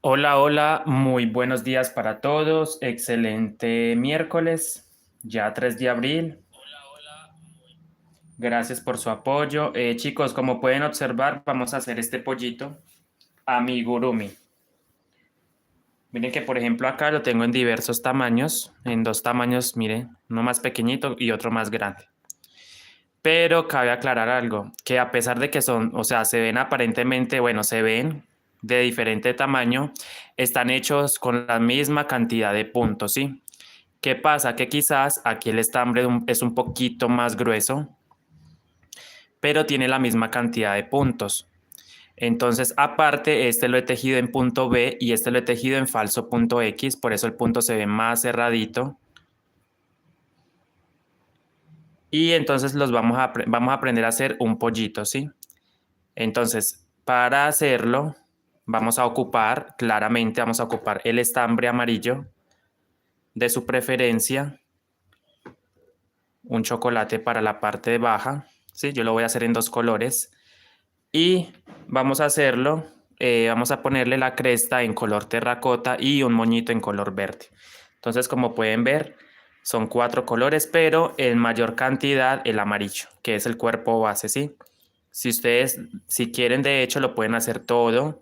Hola, hola, muy buenos días para todos. Excelente miércoles, ya 3 de abril. Gracias por su apoyo. Chicos, como pueden observar, vamos a hacer este pollito amigurumi. Miren que, por ejemplo, acá lo tengo en diversos tamaños, en dos tamaños, miren, uno más pequeñito y otro más grande. Pero cabe aclarar algo, que a pesar de que son, o sea, se ven aparentemente, bueno, se ven de diferente tamaño, están hechos con la misma cantidad de puntos, ¿sí? ¿Qué pasa? Que quizás aquí el estambre es un poquito más grueso, pero tiene la misma cantidad de puntos. Entonces, aparte, este lo he tejido en punto B y este lo he tejido en falso punto X, por eso el punto se ve más cerradito. Y entonces vamos a aprender a hacer un pollito, ¿sí? Entonces, para hacerlo, vamos a ocupar el estambre amarillo de su preferencia, un chocolate para la parte baja, ¿sí? Yo lo voy a hacer en dos colores. Y vamos a hacerlo, vamos a ponerle la cresta en color terracota y un moñito en color verde. Entonces, como pueden ver, son 4 colores, pero en mayor cantidad el amarillo, que es el cuerpo base, ¿sí? Si ustedes, si quieren, de hecho, lo pueden hacer todo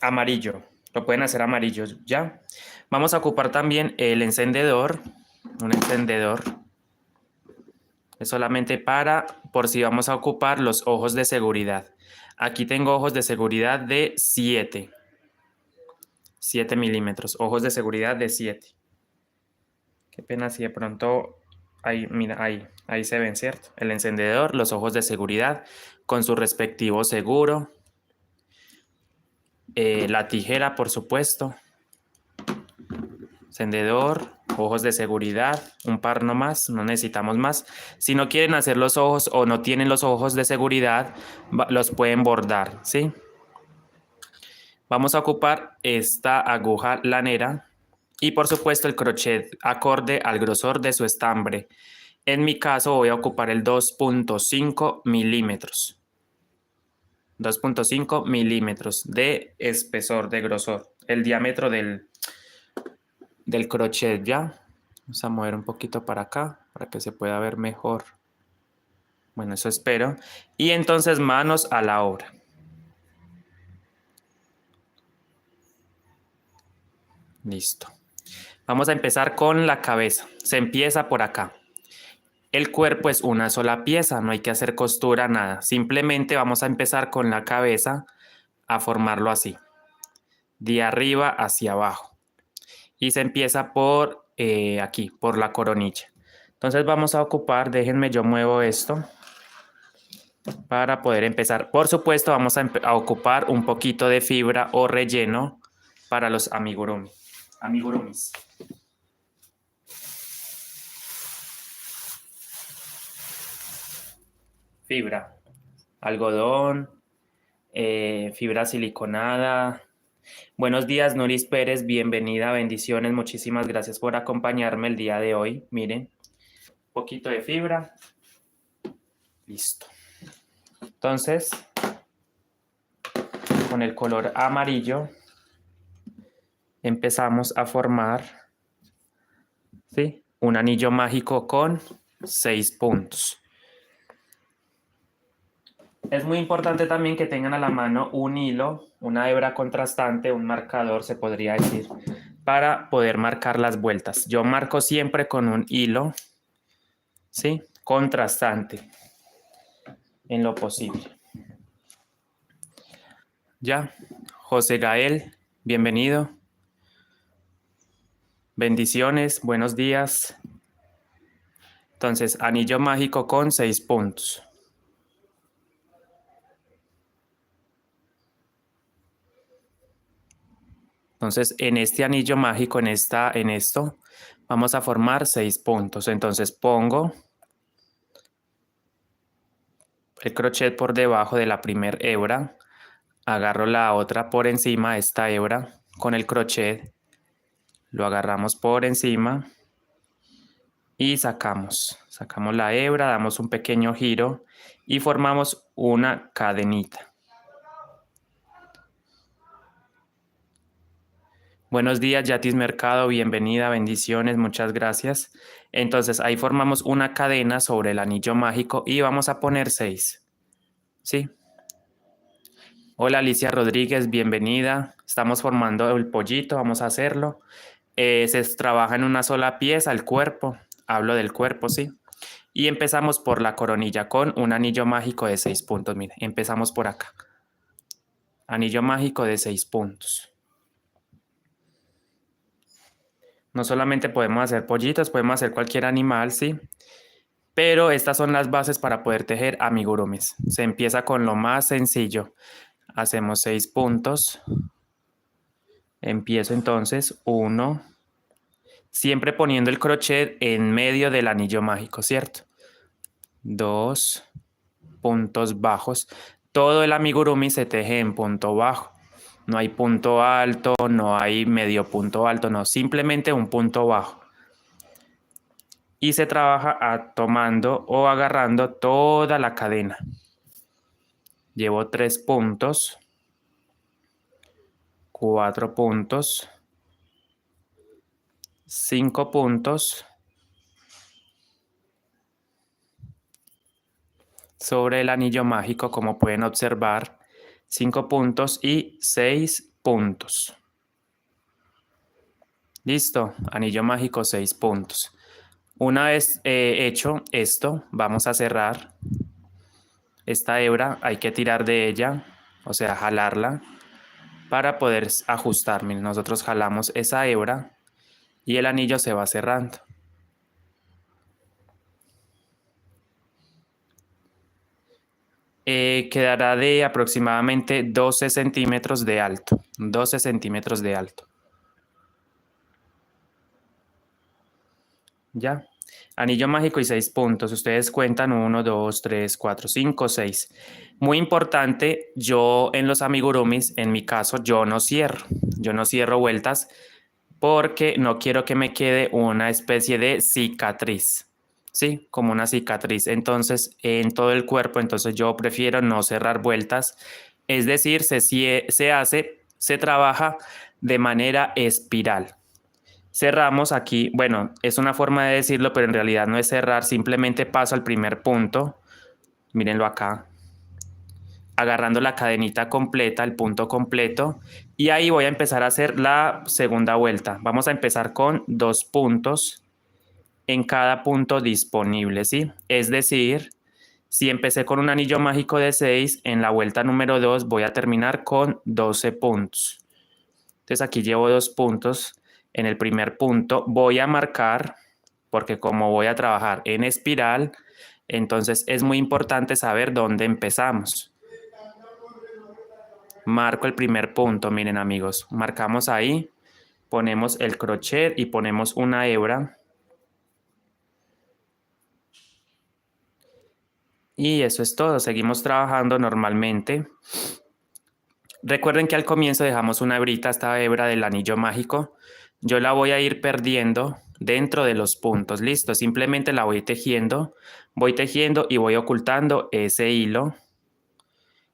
amarillo. Lo pueden hacer amarillo, ¿ya? Vamos a ocupar también el encendedor, un encendedor. Es solamente por si vamos a ocupar los ojos de seguridad. Aquí tengo ojos de seguridad de 7 milímetros. Ojos de seguridad de 7. Qué pena si de pronto, ahí, mira, ahí se ven, ¿cierto? El encendedor, los ojos de seguridad con su respectivo seguro. La tijera, por supuesto. Encendedor, ojos de seguridad, un par nomás, no necesitamos más. Si no quieren hacer los ojos o no tienen los ojos de seguridad, los pueden bordar, ¿sí? Vamos a ocupar esta aguja lanera y por supuesto el crochet acorde al grosor de su estambre. En mi caso voy a ocupar el 2.5 milímetros. 2.5 milímetros de espesor, de grosor. El diámetro del crochet, ¿ya? Vamos a mover un poquito para acá para que se pueda ver mejor. Bueno, eso espero. Y entonces manos a la obra. Listo. Vamos a empezar con la cabeza. Se empieza por acá. El cuerpo es una sola pieza, no hay que hacer costura, nada. Simplemente vamos a empezar con la cabeza a formarlo así, de arriba hacia abajo. Y se empieza por aquí, por la coronilla. Entonces vamos a ocupar, déjenme yo muevo esto para poder empezar. Por supuesto vamos a ocupar un poquito de fibra o relleno para los amigurumis. Fibra, algodón, fibra siliconada. Buenos días, Noris Pérez, bienvenida, bendiciones, muchísimas gracias por acompañarme el día de hoy. Miren, un poquito de fibra, listo. Entonces, con el color amarillo empezamos a formar, ¿sí?, un anillo mágico con 6 puntos. Es muy importante también que tengan a la mano un hilo, una hebra contrastante, un marcador, se podría decir, para poder marcar las vueltas. Yo marco siempre con un hilo, ¿sí?, contrastante en lo posible. Ya, José Gael, bienvenido. Bendiciones, buenos días. Entonces, anillo mágico con 6 puntos. Entonces, en este anillo mágico, en esto, vamos a formar 6 puntos. Entonces, pongo el crochet por debajo de la primera hebra, agarro la otra por encima, esta hebra, con el crochet, lo agarramos por encima y sacamos la hebra, damos un pequeño giro y formamos una cadenita. Buenos días, Yatis Mercado, bienvenida, bendiciones, muchas gracias. Entonces ahí formamos una cadena sobre el anillo mágico y vamos a poner 6. ¿Sí? Hola Alicia Rodríguez, bienvenida. Estamos formando el pollito, vamos a hacerlo. Se trabaja en una sola pieza, el cuerpo. Hablo del cuerpo, ¿sí? Y empezamos por la coronilla con un anillo mágico de 6 puntos. Mire, empezamos por acá. Anillo mágico de 6 puntos. No solamente podemos hacer pollitos, podemos hacer cualquier animal, ¿sí? Pero estas son las bases para poder tejer amigurumis. Se empieza con lo más sencillo. Hacemos 6 puntos. Empiezo entonces 1, siempre poniendo el crochet en medio del anillo mágico, ¿cierto? 2 puntos bajos. Todo el amigurumi se teje en punto bajo. No hay punto alto, no hay medio punto alto, no, simplemente un punto bajo. Y se trabaja tomando o agarrando toda la cadena. Llevo 3 puntos, 4 puntos, 5 puntos sobre el anillo mágico, como pueden observar, 5 puntos y 6 puntos. Listo, anillo mágico, 6 puntos. Una vez hecho esto, vamos a cerrar esta hebra. Hay que tirar de ella, o sea, jalarla para poder ajustar. Miren, nosotros jalamos esa hebra y el anillo se va cerrando. Quedará de aproximadamente 12 centímetros de alto. 12 centímetros de alto. Ya. Anillo mágico y 6 puntos. Ustedes cuentan 1, 2, 3, 4, 5, 6. Muy importante, yo en los amigurumis, en mi caso, yo no cierro. Yo no cierro vueltas porque no quiero que me quede una especie de cicatriz. Sí, como una cicatriz. Entonces, en todo el cuerpo, entonces yo prefiero no cerrar vueltas. Es decir, se trabaja de manera espiral. Cerramos aquí, bueno, es una forma de decirlo, pero en realidad no es cerrar, simplemente paso al primer punto, mírenlo acá, agarrando la cadenita completa, el punto completo, y ahí voy a empezar a hacer la segunda vuelta. Vamos a empezar con 2 puntos en cada punto disponible, ¿sí? Es decir, si empecé con un anillo mágico de 6, en la vuelta número 2 voy a terminar con 12 puntos. Entonces aquí llevo 2 puntos. En el primer punto voy a marcar, porque como voy a trabajar en espiral, entonces es muy importante saber dónde empezamos. Marco el primer punto, miren amigos, marcamos ahí, ponemos el crochet y ponemos una hebra. Y eso es todo, seguimos trabajando normalmente. Recuerden que al comienzo dejamos una hebrita, esta hebra del anillo mágico. Yo la voy a ir perdiendo dentro de los puntos. Listo, simplemente la voy tejiendo y voy ocultando ese hilo.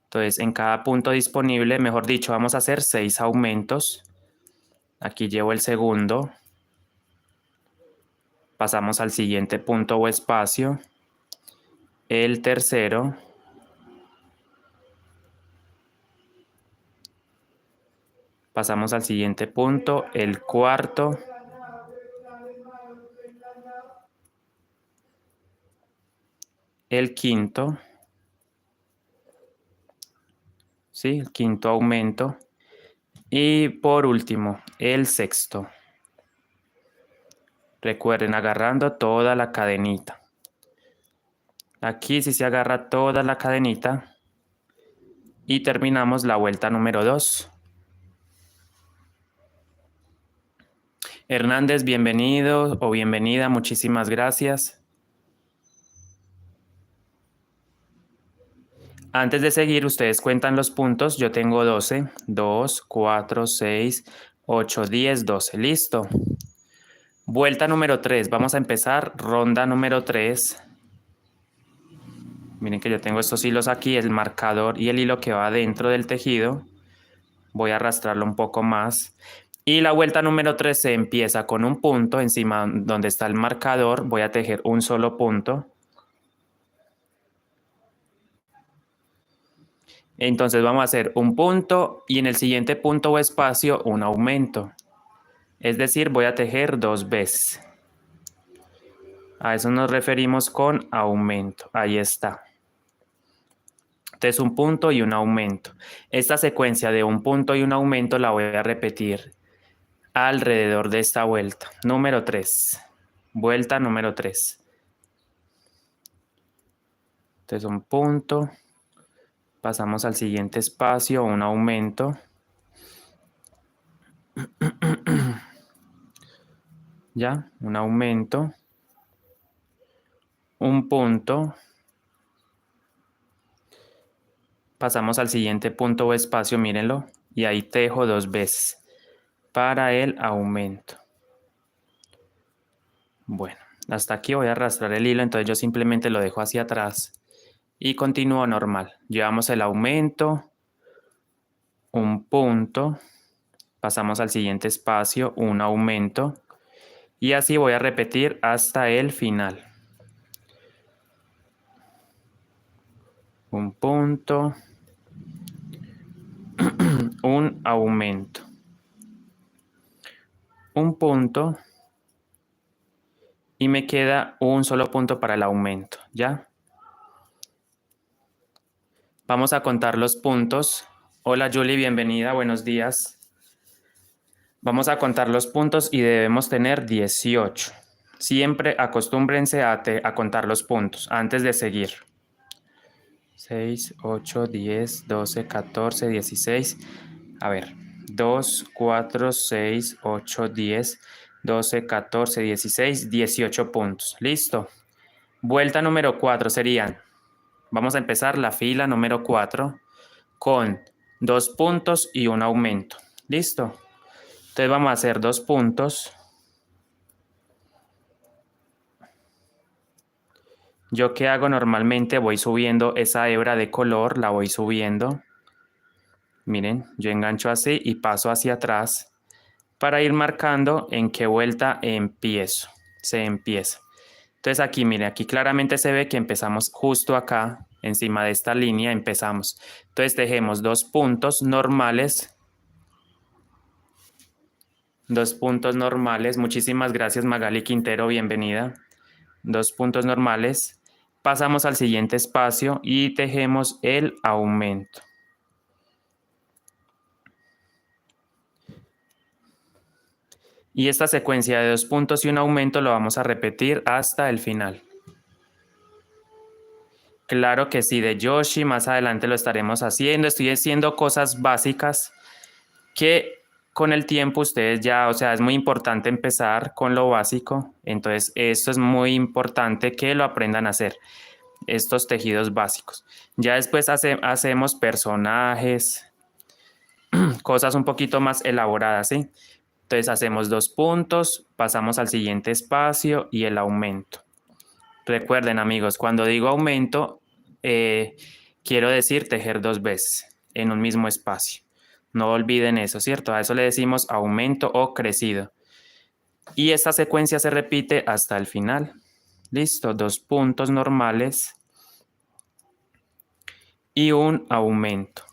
Entonces, en cada punto disponible, mejor dicho, vamos a hacer 6 aumentos. Aquí llevo el segundo. Pasamos al siguiente punto o espacio. El tercero. Pasamos al siguiente punto, el cuarto. El quinto. ¿Sí? El quinto aumento. Y por último, el sexto. Recuerden, agarrando toda la cadenita. Aquí sí se agarra toda la cadenita. Y terminamos la vuelta número 2. Hernández, bienvenido o bienvenida, muchísimas gracias. Antes de seguir, ustedes cuentan los puntos. Yo tengo 12, 2, 4, 6, 8, 10, 12. Listo. Vuelta número 3. Vamos a empezar ronda número 3. Miren que yo tengo estos hilos aquí, el marcador y el hilo que va dentro del tejido. Voy a arrastrarlo un poco más. Y la vuelta número 3 se empieza con un punto encima donde está el marcador. Voy a tejer un solo punto. Entonces vamos a hacer un punto y en el siguiente punto o espacio un aumento. Es decir, voy a tejer 2 veces. A eso nos referimos con aumento. Ahí está. Entonces un punto y un aumento. Esta secuencia de un punto y un aumento la voy a repetir alrededor de esta vuelta. Número 3. Vuelta número 3. Entonces un punto. Pasamos al siguiente espacio, un aumento. Ya, un aumento. Un punto. Pasamos al siguiente punto o espacio, mírenlo. Y ahí tejo 2 veces para el aumento. Bueno, hasta aquí voy a arrastrar el hilo, entonces yo simplemente lo dejo hacia atrás y continúo normal. Llevamos el aumento, un punto, pasamos al siguiente espacio, un aumento y así voy a repetir hasta el final. Un punto, un aumento, un punto y me queda un solo punto para el aumento, ¿ya? Vamos a contar los puntos. Hola Julie, bienvenida, buenos días. Vamos a contar los puntos y debemos tener 18. Siempre acostúmbrense a contar los puntos antes de seguir. 6, 8, 10, 12, 14, 16. A ver, 2, 4, 6, 8, 10, 12, 14, 16, 18 puntos. Listo. Vuelta número 4 serían, vamos a empezar la fila número 4 con 2 puntos y un aumento. Listo. Entonces vamos a hacer 2 puntos. Yo qué hago normalmente, voy subiendo esa hebra de color, la voy subiendo. Miren, yo engancho así y paso hacia atrás para ir marcando en qué vuelta empiezo. Se empieza. Entonces aquí, miren, aquí claramente se ve que empezamos justo acá, encima de esta línea empezamos. Entonces tejemos 2 puntos normales. 2 puntos normales. Muchísimas gracias Magali Quintero, bienvenida. 2 puntos normales. Pasamos al siguiente espacio y tejemos el aumento. Y esta secuencia de 2 puntos y un aumento lo vamos a repetir hasta el final. Claro que sí, de Yoshi, más adelante lo estaremos haciendo. Estoy haciendo cosas básicas que con el tiempo ustedes ya, o sea, es muy importante empezar con lo básico. Entonces, esto es muy importante que lo aprendan a hacer, estos tejidos básicos. Ya después hacemos personajes, cosas un poquito más elaboradas, ¿sí? Entonces hacemos 2 puntos, pasamos al siguiente espacio y el aumento. Recuerden amigos, cuando digo aumento, quiero decir tejer 2 veces en un mismo espacio. No olviden eso, ¿cierto? A eso le decimos aumento o crecido. Y esta secuencia se repite hasta el final. Listo, 2 puntos normales y un aumento.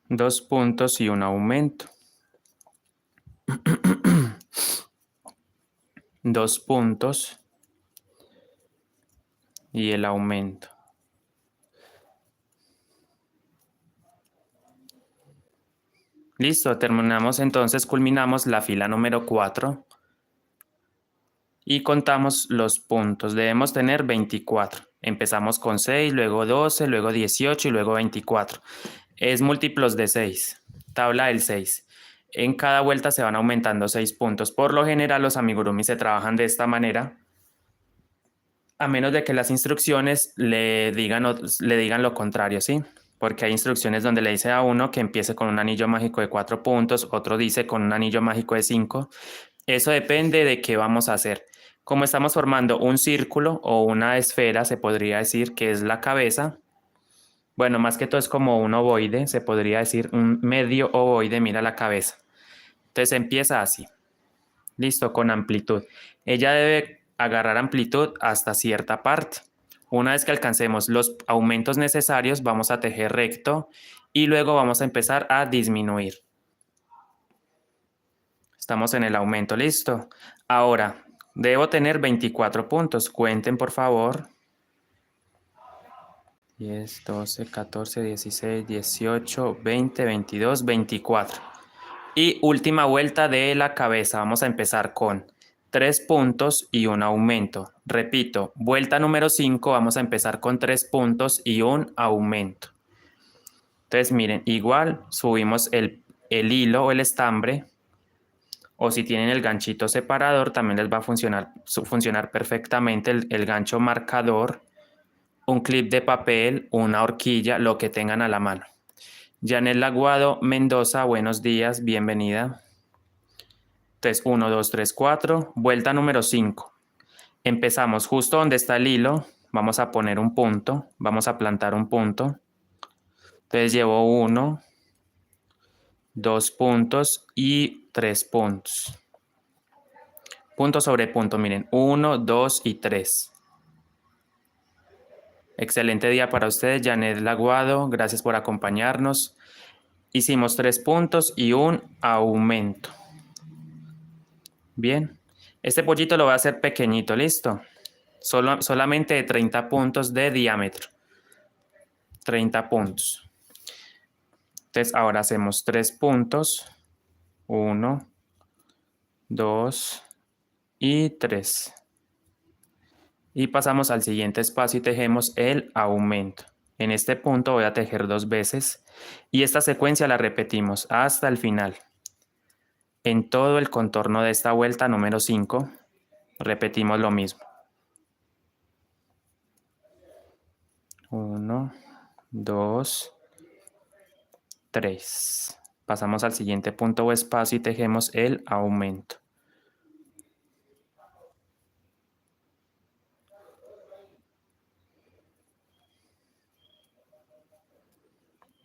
Dos puntos y un aumento. 2 puntos y el aumento. Listo, terminamos entonces, culminamos la fila número 4 y contamos los puntos. Debemos tener 24. Empezamos con 6, luego 12, luego 18 y luego 24. Es múltiplos de 6, tabla del 6. En cada vuelta se van aumentando 6 puntos. Por lo general los amigurumi se trabajan de esta manera, a menos de que las instrucciones le digan lo contrario, ¿sí? porque hay instrucciones donde le dice a uno que empiece con un anillo mágico de 4 puntos, otro dice con un anillo mágico de 5. Eso depende de qué vamos a hacer. Como estamos formando un círculo o una esfera, se podría decir que es la cabeza. Bueno, más que todo es como un ovoide, se podría decir un medio ovoide, mira la cabeza. Entonces empieza así, listo, con amplitud. Ella debe agarrar amplitud hasta cierta parte. Una vez que alcancemos los aumentos necesarios, vamos a tejer recto y luego vamos a empezar a disminuir. Estamos en el aumento, listo. Ahora, debo tener 24 puntos. Cuenten, por favor. 10, 12, 14, 16, 18, 20, 22, 24. Y última vuelta de la cabeza. Vamos a empezar con 3 puntos y un aumento. Repito, vuelta número 5, vamos a empezar con 3 puntos y un aumento. Entonces, miren, igual subimos el hilo o el estambre. O si tienen el ganchito separador, también les va a funcionar perfectamente el gancho marcador, un clip de papel, una horquilla, lo que tengan a la mano. Janel Laguado Mendoza, buenos días, bienvenida. Entonces, 1, 2, 3, 4, vuelta número 5. Empezamos justo donde está el hilo, vamos a poner un punto, vamos a plantar un punto. Entonces llevo 1, 2 puntos y 3 puntos. Punto sobre punto, miren, 1, 2 y 3. Excelente día para ustedes, Janet Laguado, gracias por acompañarnos. Hicimos 3 puntos y un aumento. Bien, este pollito lo voy a hacer pequeñito, ¿listo? Solamente de 30 puntos de diámetro. 30 puntos. Entonces ahora hacemos 3 puntos. 1, 2 y 3. Y pasamos al siguiente espacio y tejemos el aumento. En este punto voy a tejer 2 veces y esta secuencia la repetimos hasta el final. En todo el contorno de esta vuelta número 5 repetimos lo mismo. 1, 2, 3. Pasamos al siguiente punto o espacio y tejemos el aumento.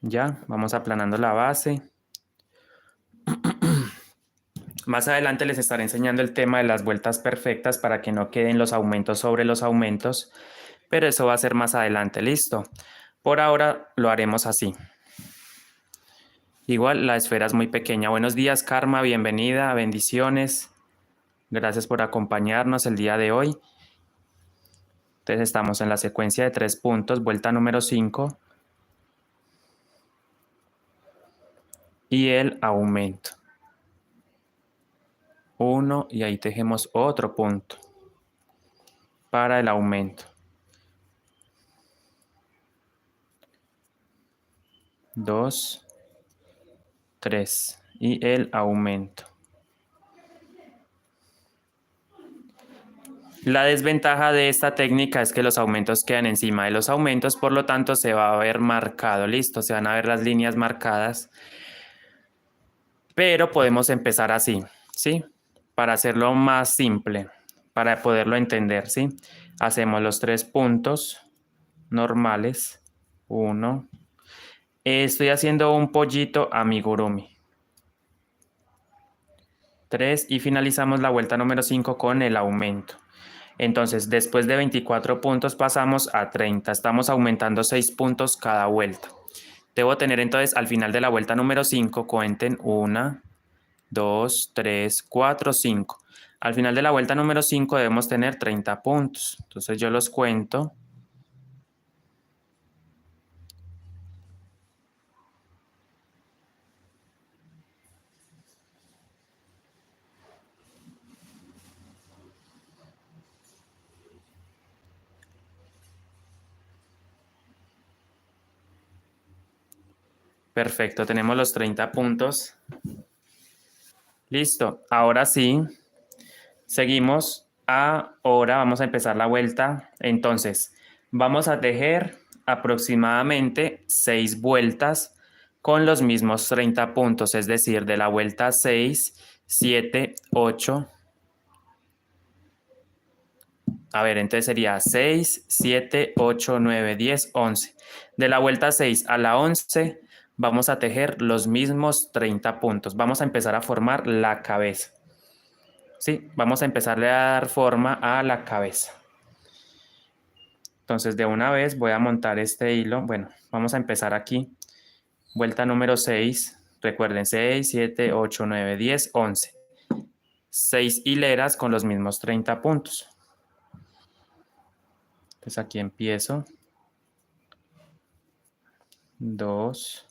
Ya, vamos aplanando la base. Más adelante les estaré enseñando el tema de las vueltas perfectas para que no queden los aumentos sobre los aumentos, pero eso va a ser más adelante, listo. Por ahora lo haremos así. Igual la esfera es muy pequeña. Buenos días, Karma, bienvenida, bendiciones. Gracias por acompañarnos el día de hoy. Entonces estamos en la secuencia de 3 puntos, vuelta número 5. Y el aumento. 1 y ahí tejemos otro punto para el aumento. 2, 3 y el aumento. La desventaja de esta técnica es que los aumentos quedan encima de los aumentos, por lo tanto se va a ver marcado, listo, se van a ver las líneas marcadas. Pero podemos empezar así, ¿sí? Para hacerlo más simple, para poderlo entender, ¿sí? Hacemos los 3 puntos normales. 1. Estoy haciendo un pollito amigurumi. 3 y finalizamos la vuelta número 5 con el aumento. Entonces, después de 24 puntos pasamos a 30. Estamos aumentando 6 puntos cada vuelta. Debo tener entonces al final de la vuelta número 5, cuenten 1, 2, 3, 4, 5. Al final de la vuelta número 5 debemos tener 30 puntos. Entonces yo los cuento. Perfecto, tenemos los 30 puntos. Listo, ahora sí, seguimos. Ahora vamos a empezar la vuelta. Entonces, vamos a tejer aproximadamente 6 vueltas con los mismos 30 puntos, es decir, de la vuelta 6, 7, 8. A ver, entonces sería 6, 7, 8, 9, 10, 11. De la vuelta 6 a la 11 vamos a tejer los mismos 30 puntos. Vamos a empezar a formar la cabeza. Sí, vamos a empezarle a dar forma a la cabeza. Entonces de una vez voy a montar este hilo. Bueno, vamos a empezar aquí. Vuelta número 6. Recuerden, 6, 7, 8, 9, 10, 11. 6 hileras con los mismos 30 puntos. Entonces aquí empiezo. 2,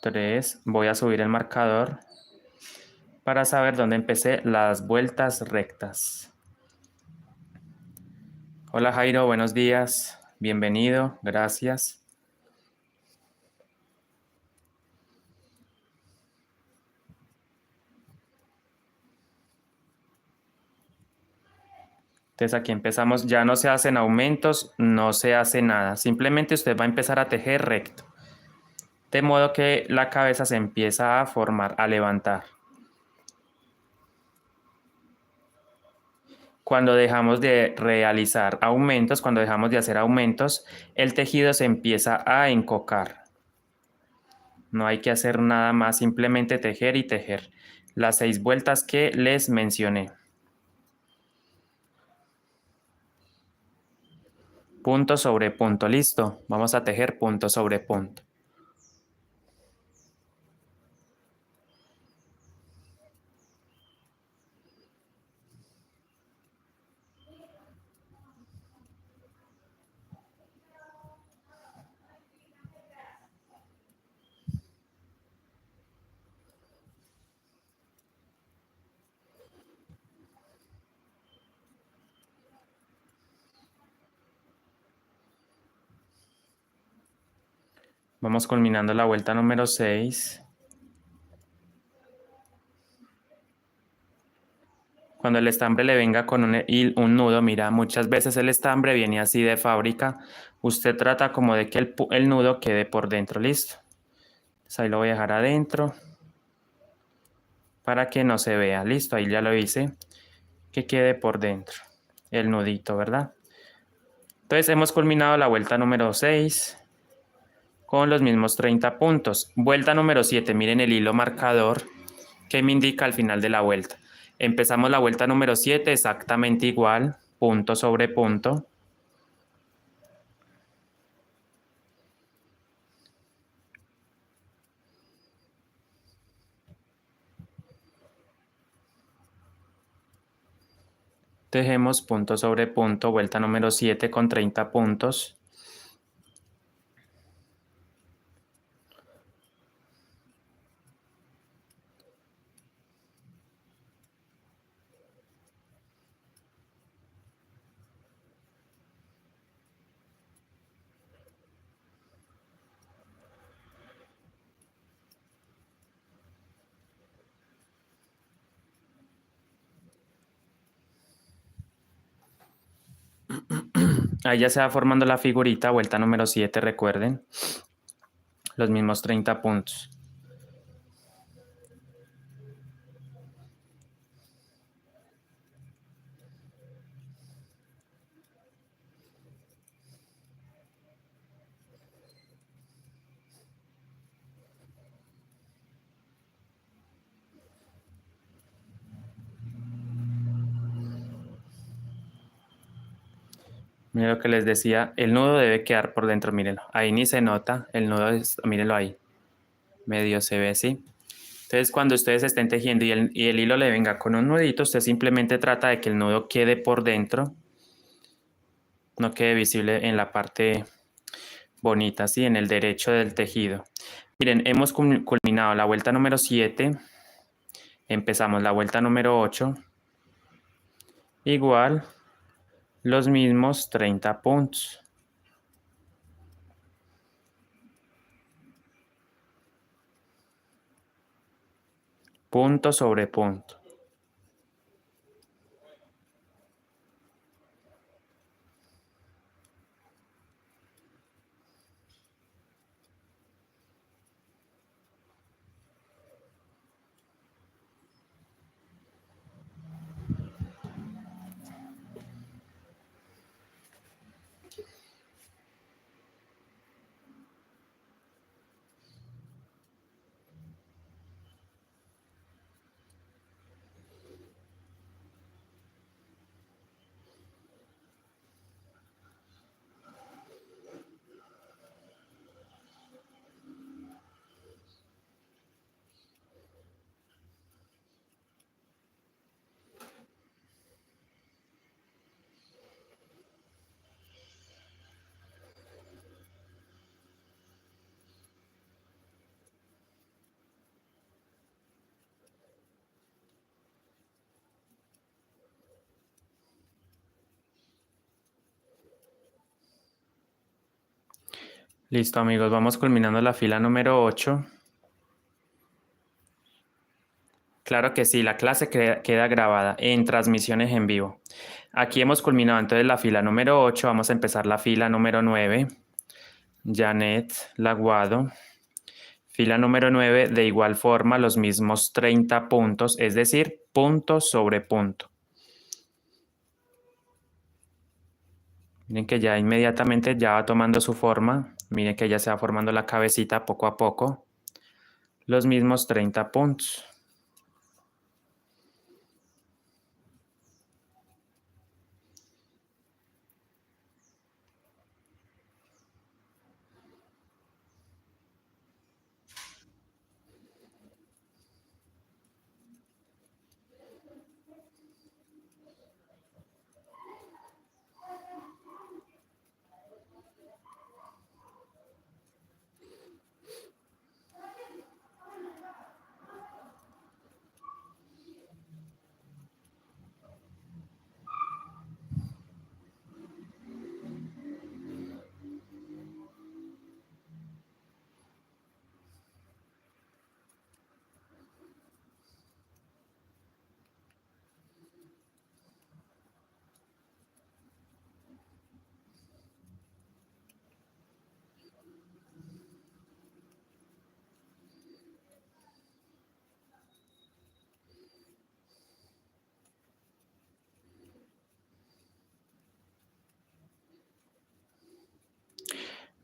3. Voy a subir el marcador para saber dónde empecé las vueltas rectas. Hola Jairo, buenos días. Bienvenido, gracias. Entonces aquí empezamos, ya no se hacen aumentos, no se hace nada. Simplemente usted va a empezar a tejer recto. De modo que la cabeza se empieza a formar, a levantar. Cuando dejamos de realizar aumentos, cuando dejamos de hacer aumentos, el tejido se empieza a encocar. No hay que hacer nada más, simplemente tejer y tejer. Las 6 vueltas que les mencioné. Punto sobre punto, listo. Vamos a tejer punto sobre punto. Vamos culminando la vuelta número 6. Cuando el estambre le venga con un nudo, mira, muchas veces el estambre viene así de fábrica. Usted trata como de que el nudo quede por dentro, listo. Entonces ahí lo voy a dejar adentro para que no se vea, listo, ahí ya lo hice. Que quede por dentro el nudito, ¿verdad? Entonces hemos culminado la vuelta número 6 con los mismos 30 puntos. Vuelta número 7, miren el hilo marcador que me indica al final de la vuelta. Empezamos la vuelta número 7 exactamente igual, punto sobre punto. Tejemos punto sobre punto, vuelta número 7 con 30 puntos. Ahí ya se va formando la figurita, vuelta número 7, recuerden. Los mismos 30 puntos. Miren lo que les decía, el nudo debe quedar por dentro, mírenlo. Ahí ni se nota, el nudo, mírenlo ahí. Medio se ve así. Entonces cuando ustedes estén tejiendo y el hilo le venga con un nudito, usted simplemente trata de que el nudo quede por dentro. No quede visible en la parte bonita, ¿sí? En el derecho del tejido. Miren, hemos culminado la vuelta número 7. Empezamos la vuelta número 8. Igual, los mismos 30 puntos. Punto sobre punto. Listo, amigos, vamos culminando la fila número 8. Claro que sí, la clase queda grabada en transmisiones en vivo. Aquí hemos culminado entonces la fila número 8. Vamos a empezar la fila número 9. Janet Laguado. Fila número 9, de igual forma, los mismos 30 puntos, es decir, punto sobre punto. Miren que ya inmediatamente ya va tomando su forma. Miren que ya se va formando la cabecita poco a poco. Los mismos 30 puntos.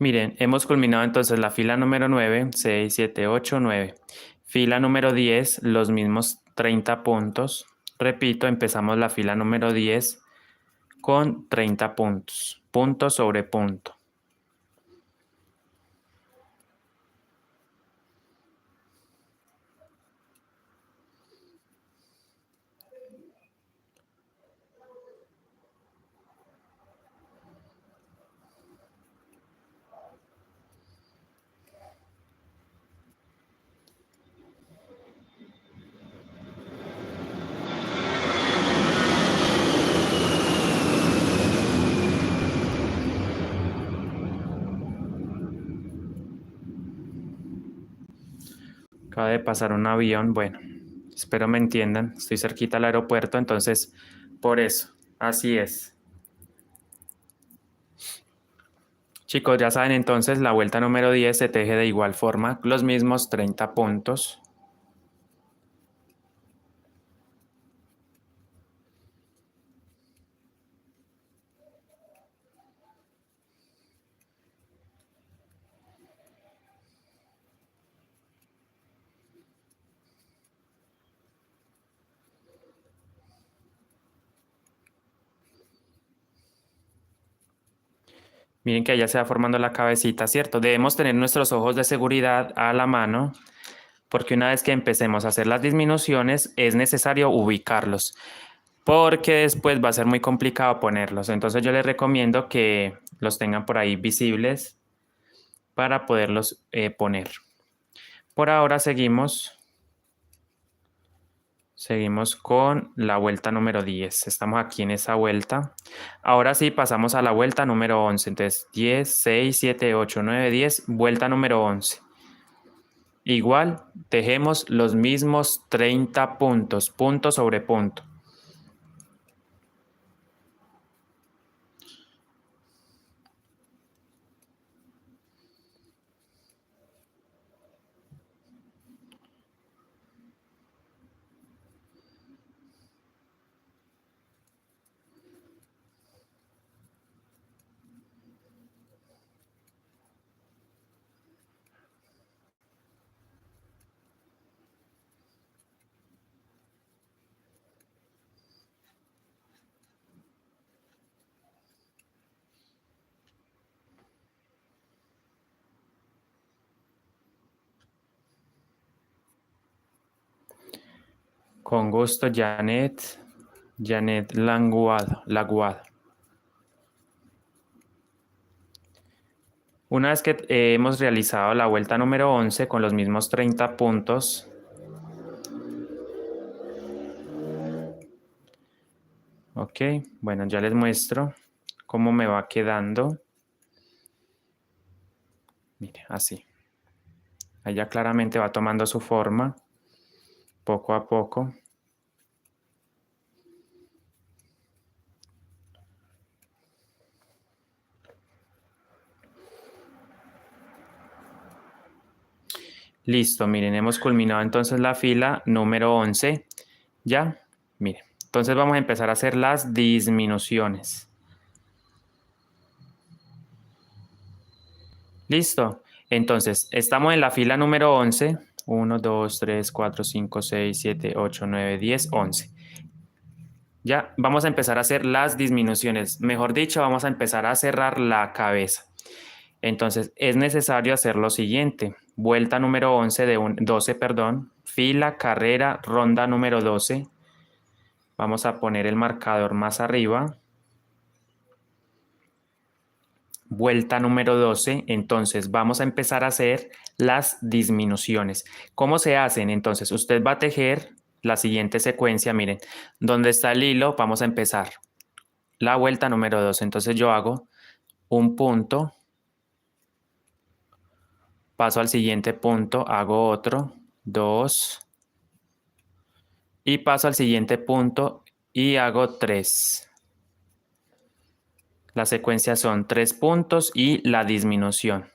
Miren, hemos culminado entonces la fila número 9, 6, 7, 8, 9. Fila número 10, los mismos 30 puntos. Repito, empezamos la fila número 10 con 30 puntos, punto sobre punto. Acaba de pasar un avión, bueno, espero me entiendan, estoy cerquita al aeropuerto, entonces por eso, así es. Chicos, ya saben entonces, la vuelta número 10 se teje de igual forma, los mismos 30 puntos. Miren que ya se va formando la cabecita, ¿cierto? Debemos tener nuestros ojos de seguridad a la mano, porque una vez que empecemos a hacer las disminuciones, es necesario ubicarlos, porque después va a ser muy complicado ponerlos. Entonces yo les recomiendo que los tengan por ahí visibles para poderlos poner. Por ahora seguimos con la vuelta número 10. Estamos aquí en esa vuelta. Ahora sí, pasamos a la vuelta número 11. Entonces, 10, 6, 7, 8, 9, 10, vuelta número 11. Igual, tejemos los mismos 30 puntos, punto sobre punto. Con gusto, Janet Laguado. Una vez que hemos realizado la vuelta número 11 con los mismos 30 puntos, ok, bueno, ya les muestro cómo me va quedando. Mire, así. Ahí ya claramente va tomando su forma, poco a poco. Listo, miren, hemos culminado entonces la fila número 11. ¿Ya? Miren, entonces vamos a empezar a hacer las disminuciones. Listo. Entonces, estamos en la fila número 11. 1, 2, 3, 4, 5, 6, 7, 8, 9, 10, 11. Ya, vamos a empezar a hacer las disminuciones. Mejor dicho, vamos a empezar a cerrar la cabeza. Entonces, es necesario hacer lo siguiente. Vuelta número 11 de 12, perdón. Fila, carrera, ronda número 12. Vamos a poner el marcador más arriba. Vuelta número 12. Entonces, vamos a empezar a hacer las disminuciones. ¿Cómo se hacen? Entonces, usted va a tejer la siguiente secuencia. Miren, donde está el hilo, vamos a empezar la vuelta número 12. Entonces, yo hago un punto. Paso al siguiente punto, hago otro, 2, y paso al siguiente punto y hago 3. La secuencia son 3 puntos y la disminución.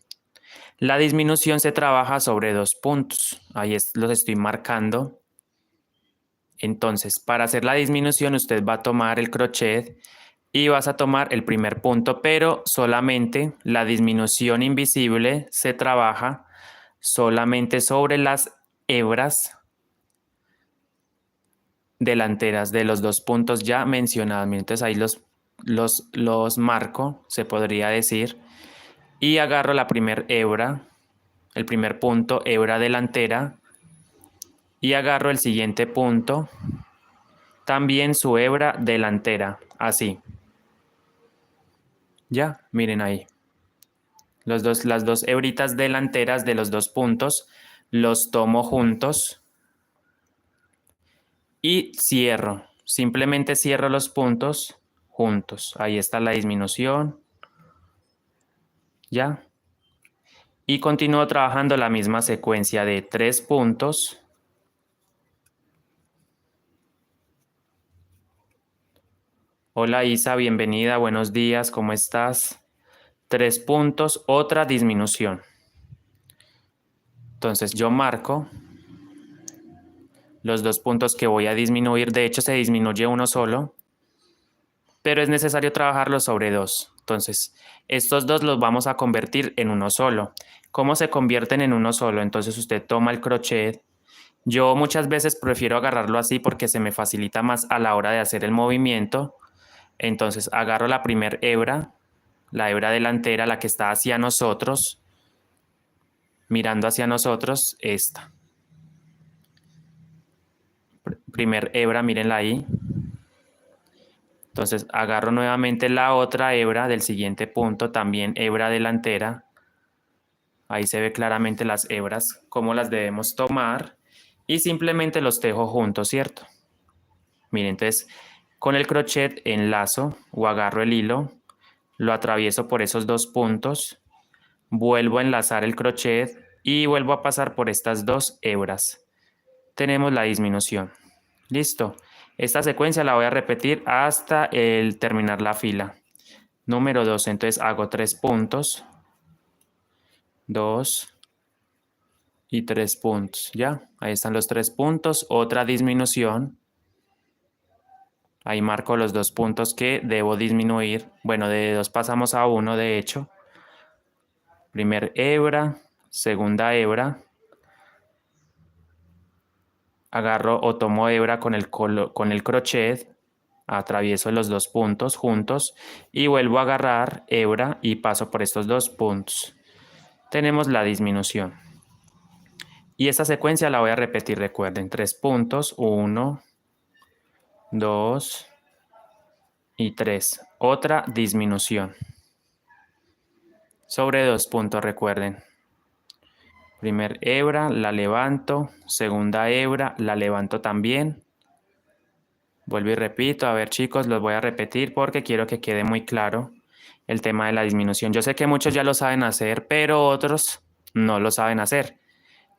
La disminución se trabaja sobre 2 puntos. Ahí los estoy marcando. Entonces, para hacer la disminución, usted va a tomar el crochet y vas a tomar el primer punto, pero solamente la disminución invisible se trabaja solamente sobre las hebras delanteras de los 2 puntos ya mencionados. Entonces ahí los marco, se podría decir, y agarro la primer hebra, el primer punto, hebra delantera, y agarro el siguiente punto, también su hebra delantera, así. Ya, miren ahí. Las dos hebritas delanteras de los 2 puntos los tomo juntos y cierro. Simplemente cierro los puntos juntos. Ahí está la disminución. ¿Ya? Y continúo trabajando la misma secuencia de 3 puntos. Hola Isa, bienvenida, buenos días, ¿cómo estás? 3 puntos, otra disminución. Entonces yo marco los 2 puntos que voy a disminuir. De hecho se disminuye uno solo, pero es necesario trabajarlos sobre 2. Entonces estos 2 los vamos a convertir en uno solo. ¿Cómo se convierten en uno solo? Entonces usted toma el crochet. Yo muchas veces prefiero agarrarlo así porque se me facilita más a la hora de hacer el movimiento. Entonces agarro la primer hebra, la hebra delantera, la que está hacia nosotros, mirando hacia nosotros, esta. Primer hebra, mírenla ahí. Entonces agarro nuevamente la otra hebra del siguiente punto, también hebra delantera. Ahí se ve claramente las hebras, cómo las debemos tomar. Y simplemente los tejo juntos, ¿cierto? Miren, entonces con el crochet enlazo o agarro el hilo, lo atravieso por esos 2 puntos, vuelvo a enlazar el crochet y vuelvo a pasar por estas 2 hebras. Tenemos la disminución. Listo. Esta secuencia la voy a repetir hasta el terminar la fila. Número 2, entonces hago 3 puntos, 2 y 3 puntos. ¿Ya? Ahí están los 3 puntos. Otra disminución. Ahí marco los 2 puntos que debo disminuir. Bueno, de 2 pasamos a 1, de hecho. Primer hebra, segunda hebra. Agarro o tomo hebra con el crochet, atravieso los 2 puntos juntos y vuelvo a agarrar hebra y paso por estos 2 puntos. Tenemos la disminución. Y esta secuencia la voy a repetir, recuerden, 3 puntos, 1, 2 y 3. Otra disminución. Sobre 2 puntos, recuerden. Primer hebra, la levanto, segunda hebra, la levanto también. Vuelvo y repito, a ver chicos, los voy a repetir porque quiero que quede muy claro. el tema de la disminución. Yo sé que muchos ya lo saben hacer, pero otros no lo saben hacer.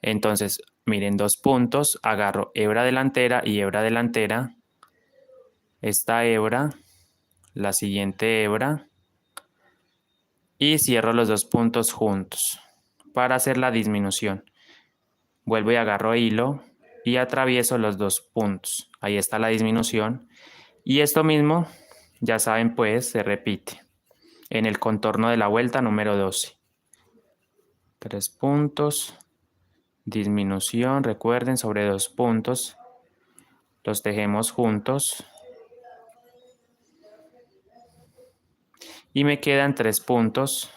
Entonces, miren, 2 puntos, agarro hebra delantera y hebra delantera, esta hebra, la siguiente hebra, y cierro los 2 puntos juntos para hacer la disminución. Vuelvo y agarro hilo y atravieso los 2 puntos. Ahí está la disminución. Y esto mismo, ya saben, pues se repite en el contorno de la vuelta número 12. 3 puntos, disminución, recuerden, sobre 2 puntos. Los tejemos juntos. Y me quedan 3 puntos.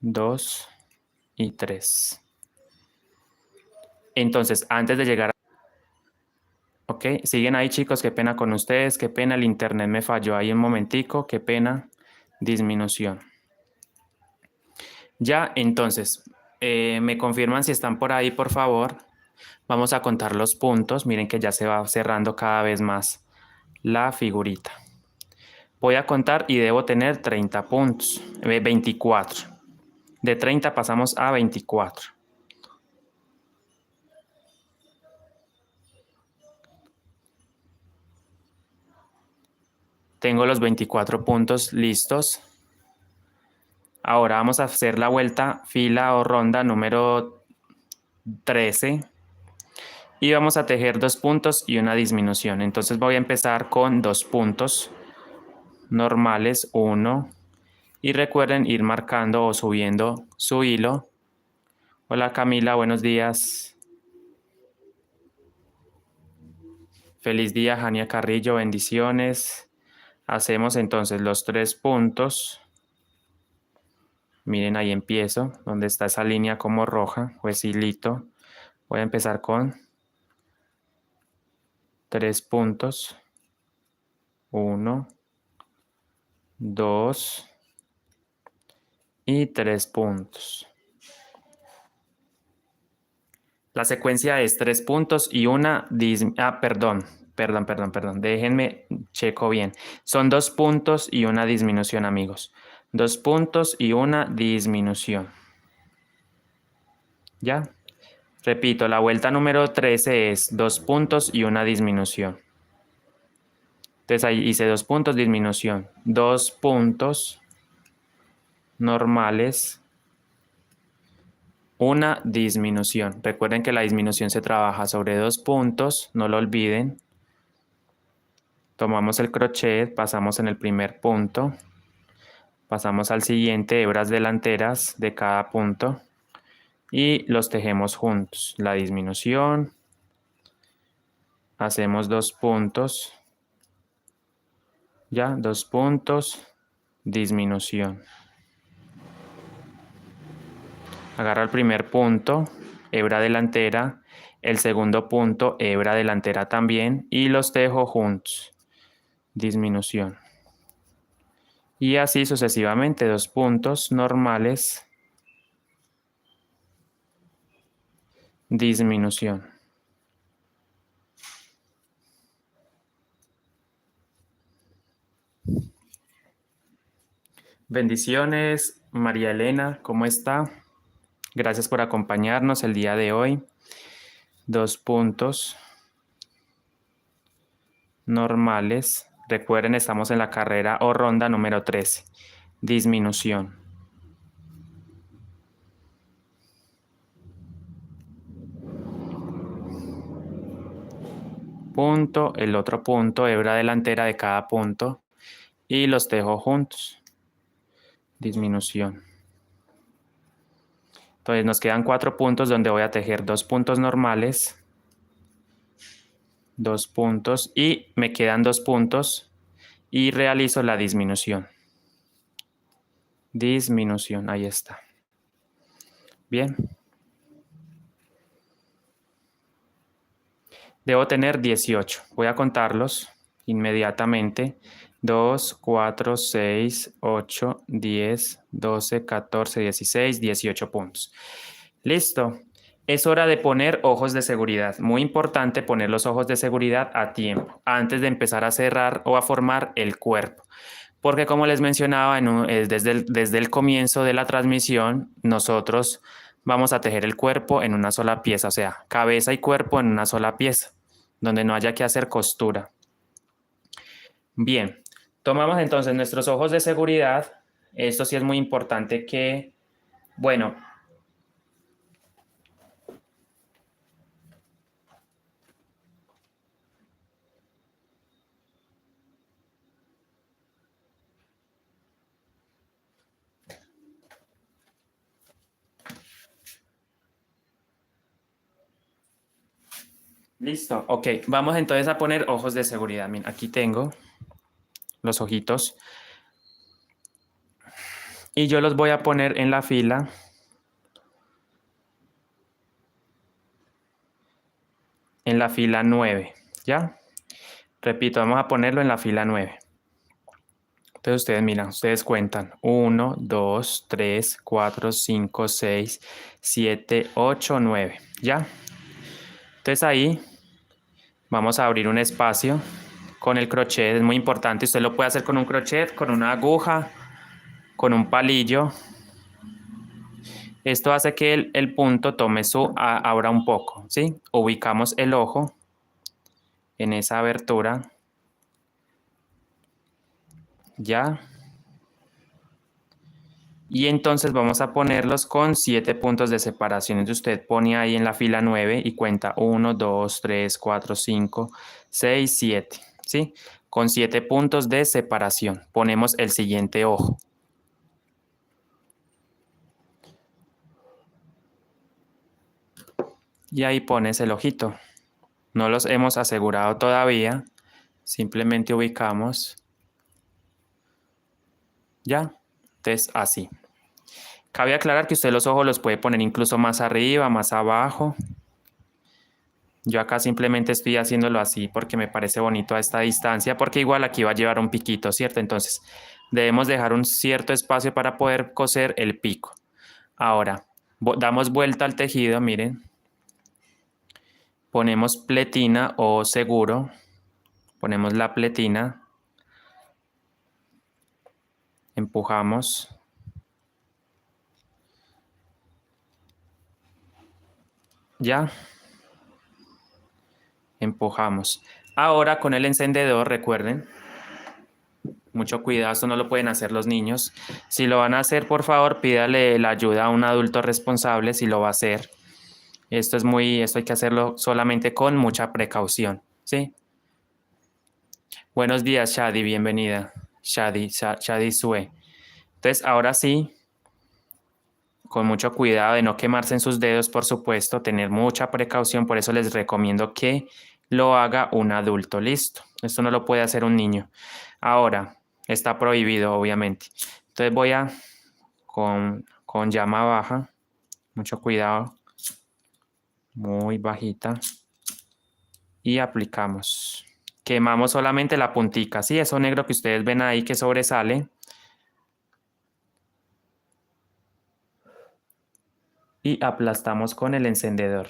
2 y 3. Entonces, antes de llegar a... Ok, siguen ahí, chicos, qué pena con ustedes, qué pena, el internet me falló ahí un momentico, qué pena, disminución. Ya, entonces, me confirman si están por ahí, por favor. Vamos a contar los puntos, miren que ya se va cerrando cada vez más la figurita. Voy a contar y debo tener 30 puntos, 24. De 30 pasamos a 24. Tengo los 24 puntos listos. Ahora vamos a hacer la vuelta, fila o ronda número 13. Y vamos a tejer 2 puntos y una disminución. Entonces voy a empezar con 2 puntos normales, 1. Y recuerden ir marcando o subiendo su hilo. Hola Camila, buenos días. Feliz día, Jania Carrillo, bendiciones. Hacemos entonces los 3 puntos. Miren, ahí empiezo, donde está esa línea como roja, o ese hilito. Voy a empezar con 3 puntos. 1, 2 y 3 puntos. La secuencia es 3 puntos y una perdón. Déjenme checo bien. Son 2 puntos y una disminución, amigos. 2 puntos y una disminución. ¿Ya? Repito, la vuelta número 13 es 2 puntos y una disminución. Entonces ahí hice 2 puntos, disminución. 2 puntos normales, una disminución. Recuerden que la disminución se trabaja sobre 2 puntos, no lo olviden. Tomamos el crochet, pasamos en el primer punto, pasamos al siguiente, hebras delanteras de cada punto y los tejemos juntos. La disminución, hacemos 2 puntos, ya, 2 puntos, disminución. Agarro el primer punto, hebra delantera, el segundo punto, hebra delantera también y los tejo juntos. Disminución. Y así sucesivamente, 2 puntos normales, disminución. Bendiciones, María Elena, ¿cómo está? Gracias por acompañarnos el día de hoy. 2 puntos normales. Recuerden, estamos en la carrera o ronda número 13. Disminución. Punto, el otro punto, hebra delantera de cada punto y los tejo juntos. Disminución. Entonces nos quedan 4 puntos donde voy a tejer 2 puntos normales, 2 puntos y me quedan 2 puntos y realizo la disminución. Disminución, ahí está. Bien. Debo tener 18. Voy a contarlos inmediatamente. 2, 4, 6, 8, 10, 12, 14, 16, 18 puntos. Listo. Es hora de poner ojos de seguridad. Muy importante poner los ojos de seguridad a tiempo, antes de empezar a cerrar o a formar el cuerpo. Porque como les mencionaba, desde el comienzo de la transmisión, nosotros vamos a tejer el cuerpo en una sola pieza, o sea, cabeza y cuerpo en una sola pieza, donde no haya que hacer costura. Bien, tomamos entonces nuestros ojos de seguridad. Esto sí es muy importante que, bueno, listo, ok, vamos entonces a poner ojos de seguridad. Miren, aquí tengo los ojitos y yo los voy a poner en la fila. En la fila 9, ¿ya? Repito, vamos a ponerlo en la fila 9. Entonces ustedes miran, ustedes cuentan 1, 2, 3, 4, 5, 6, 7, 8, 9, ¿ya? Entonces ahí vamos a abrir un espacio con el crochet, es muy importante, usted lo puede hacer con un crochet, con una aguja, con un palillo. Esto hace que el punto tome abra un poco, ¿sí? Ubicamos el ojo en esa abertura, ¿ya? Y entonces vamos a ponerlos con 7 puntos de separación. Entonces usted pone ahí en la fila 9 y cuenta 1, 2, 3, 4, 5, 6, 7. ¿Sí? Con 7 puntos de separación. Ponemos el siguiente ojo. Y ahí pones el ojito. No los hemos asegurado todavía. Simplemente ubicamos. ¿Ya? Entonces así. Cabe aclarar que usted los ojos los puede poner incluso más arriba, más abajo. Yo acá simplemente estoy haciéndolo así porque me parece bonito a esta distancia, porque igual aquí va a llevar un piquito, ¿cierto? Entonces debemos dejar un cierto espacio para poder coser el pico. Ahora, damos vuelta al tejido, miren. Ponemos pletina o seguro. Ponemos la pletina. Empujamos. ¿Ya? Empujamos. Ahora con el encendedor, recuerden, mucho cuidado, esto no lo pueden hacer los niños. Si lo van a hacer, por favor, pídale la ayuda a un adulto responsable si lo va a hacer. Esto hay que hacerlo solamente con mucha precaución, ¿sí? Buenos días, Shadi, bienvenida. Shadi Sue. Entonces, ahora sí, con mucho cuidado de no quemarse en sus dedos, por supuesto, tener mucha precaución, por eso les recomiendo que lo haga un adulto, listo. Esto no lo puede hacer un niño. Ahora, está prohibido, obviamente. Entonces voy con llama baja, mucho cuidado, muy bajita, y aplicamos. Quemamos solamente la puntica, ¿sí? Eso negro que ustedes ven ahí que sobresale. Y aplastamos con el encendedor.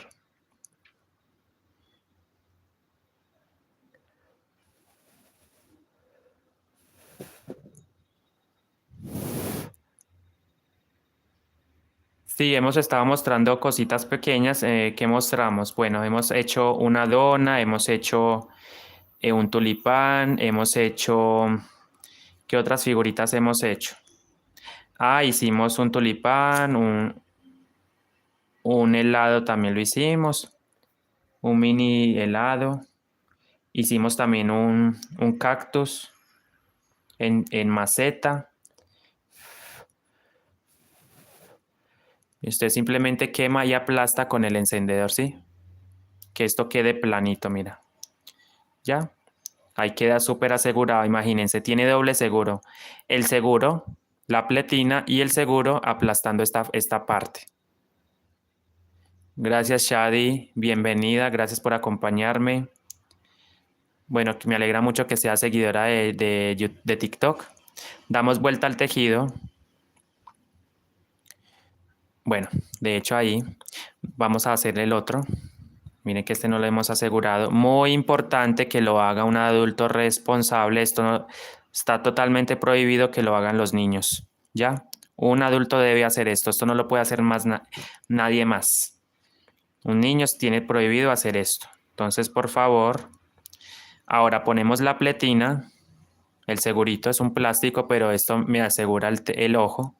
Sí, hemos estado mostrando cositas pequeñas. ¿Qué mostramos? Bueno, hemos hecho una dona, hemos hecho un tulipán, hemos hecho... ¿Qué otras figuritas hemos hecho? Ah, hicimos un tulipán, un helado también lo hicimos, un mini helado. Hicimos también un cactus en maceta. Y usted simplemente quema y aplasta con el encendedor, ¿sí? Que esto quede planito, mira. ¿Ya? Ahí queda súper asegurado, imagínense, tiene doble seguro. El seguro, la pletina y el seguro aplastando esta parte. Gracias, Shadi. Bienvenida, gracias por acompañarme. Bueno, me alegra mucho que sea seguidora de TikTok. Damos vuelta al tejido. Bueno, de hecho ahí vamos a hacer el otro. Miren que este no lo hemos asegurado. Muy importante que lo haga un adulto responsable. Esto no, Está totalmente prohibido que lo hagan los niños, ¿ya? Un adulto debe hacer esto. Esto no lo puede hacer más nadie más. Un niño tiene prohibido hacer esto. Entonces, por favor, ahora ponemos la pletina. El segurito es un plástico, pero esto me asegura el ojo.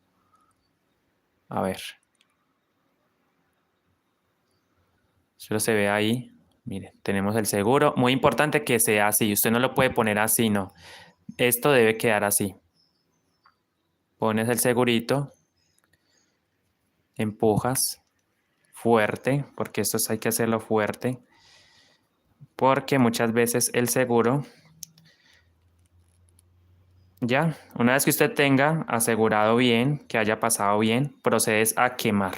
A ver. Solo se ve ahí. Miren, tenemos el seguro. Muy importante que sea así. Usted no lo puede poner así, no. Esto debe quedar así. Pones el segurito. Empujas. Fuerte, porque esto hay que hacerlo fuerte. Porque muchas veces el seguro... Ya, una vez que usted tenga asegurado bien, que haya pasado bien, procedes a quemar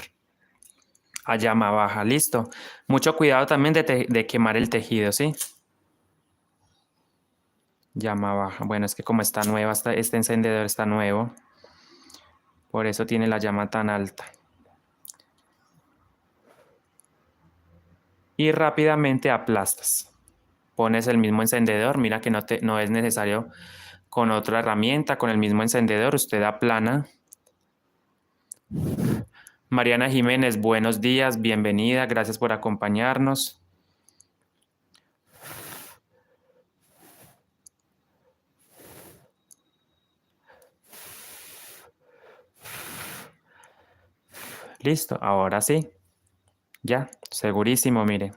a llama baja. Listo. Mucho cuidado también de quemar el tejido, ¿sí? Llama baja. Bueno, es que como está nueva, este encendedor está nuevo. Por eso tiene la llama tan alta. Y rápidamente aplastas. Pones el mismo encendedor. Mira que no es necesario con otra herramienta. Con el mismo encendedor usted aplana. Mariana Jiménez, buenos días, bienvenida, gracias por acompañarnos. Listo, ahora sí. Ya, segurísimo, mire.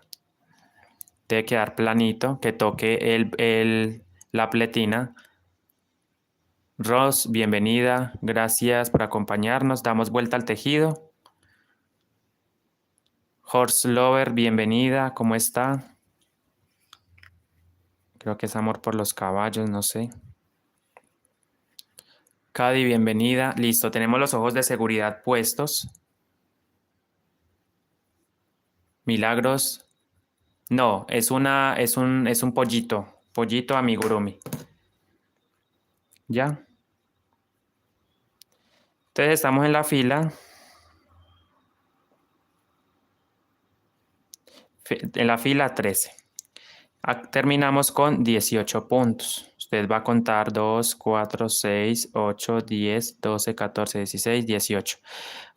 Debe quedar planito, que toque la pletina. Ros, bienvenida, gracias por acompañarnos. Damos vuelta al tejido. Horse Lover, bienvenida, ¿cómo está? Creo que es amor por los caballos, no sé. Cady, bienvenida. Listo, tenemos los ojos de seguridad puestos. Milagros. No, es un pollito amigurumi. ¿Ya? Entonces estamos en la fila. En la fila 13. Terminamos con 18 puntos. Usted va a contar 2, 4, 6, 8, 10, 12, 14, 16, 18.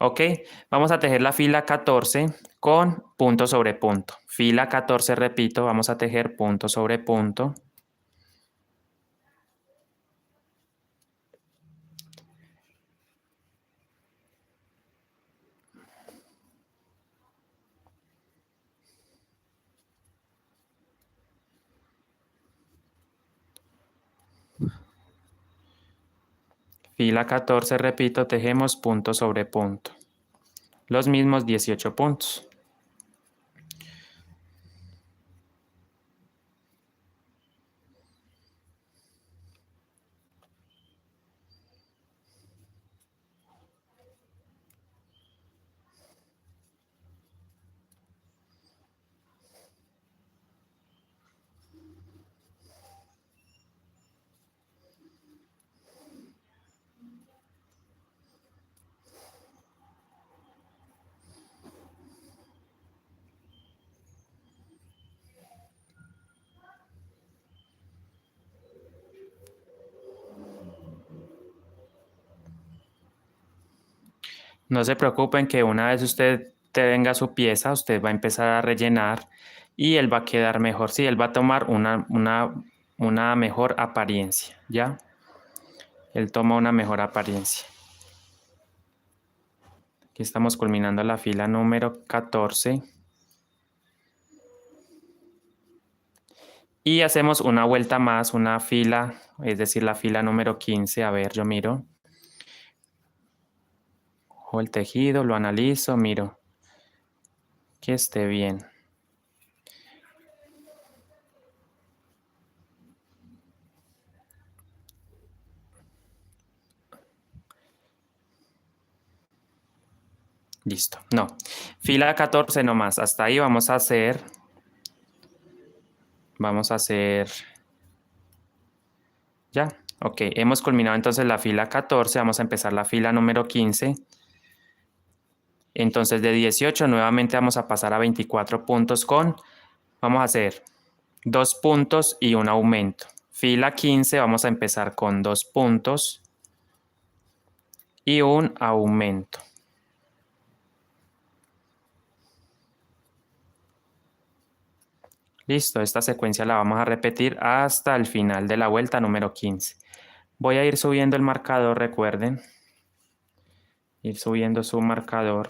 Ok, vamos a tejer la fila 14 con punto sobre punto. Fila 14, repito, vamos a tejer punto sobre punto. Fila 14, repito, tejemos punto sobre punto. Los mismos 18 puntos. No se preocupen que una vez usted tenga su pieza, usted va a empezar a rellenar y él va a quedar mejor. Sí, él va a tomar una mejor apariencia, ¿ya? Él toma una mejor apariencia. Aquí estamos culminando la fila número 14. Y hacemos una vuelta más, una fila, es decir, la fila número 15. A ver, yo miro. Cojo el tejido, lo analizo, miro que esté bien. Listo. No. Fila 14 nomás. Hasta ahí vamos a hacer. ¿Ya? Ok. Hemos culminado entonces la fila 14. Vamos a empezar la fila número 15. Entonces de 18 nuevamente vamos a pasar a 24 puntos con... Vamos a hacer 2 puntos y un aumento. Fila 15 vamos a empezar con 2 puntos y un aumento. Listo, esta secuencia la vamos a repetir hasta el final de la vuelta número 15. Voy a ir subiendo el marcador, recuerden. Ir subiendo su marcador.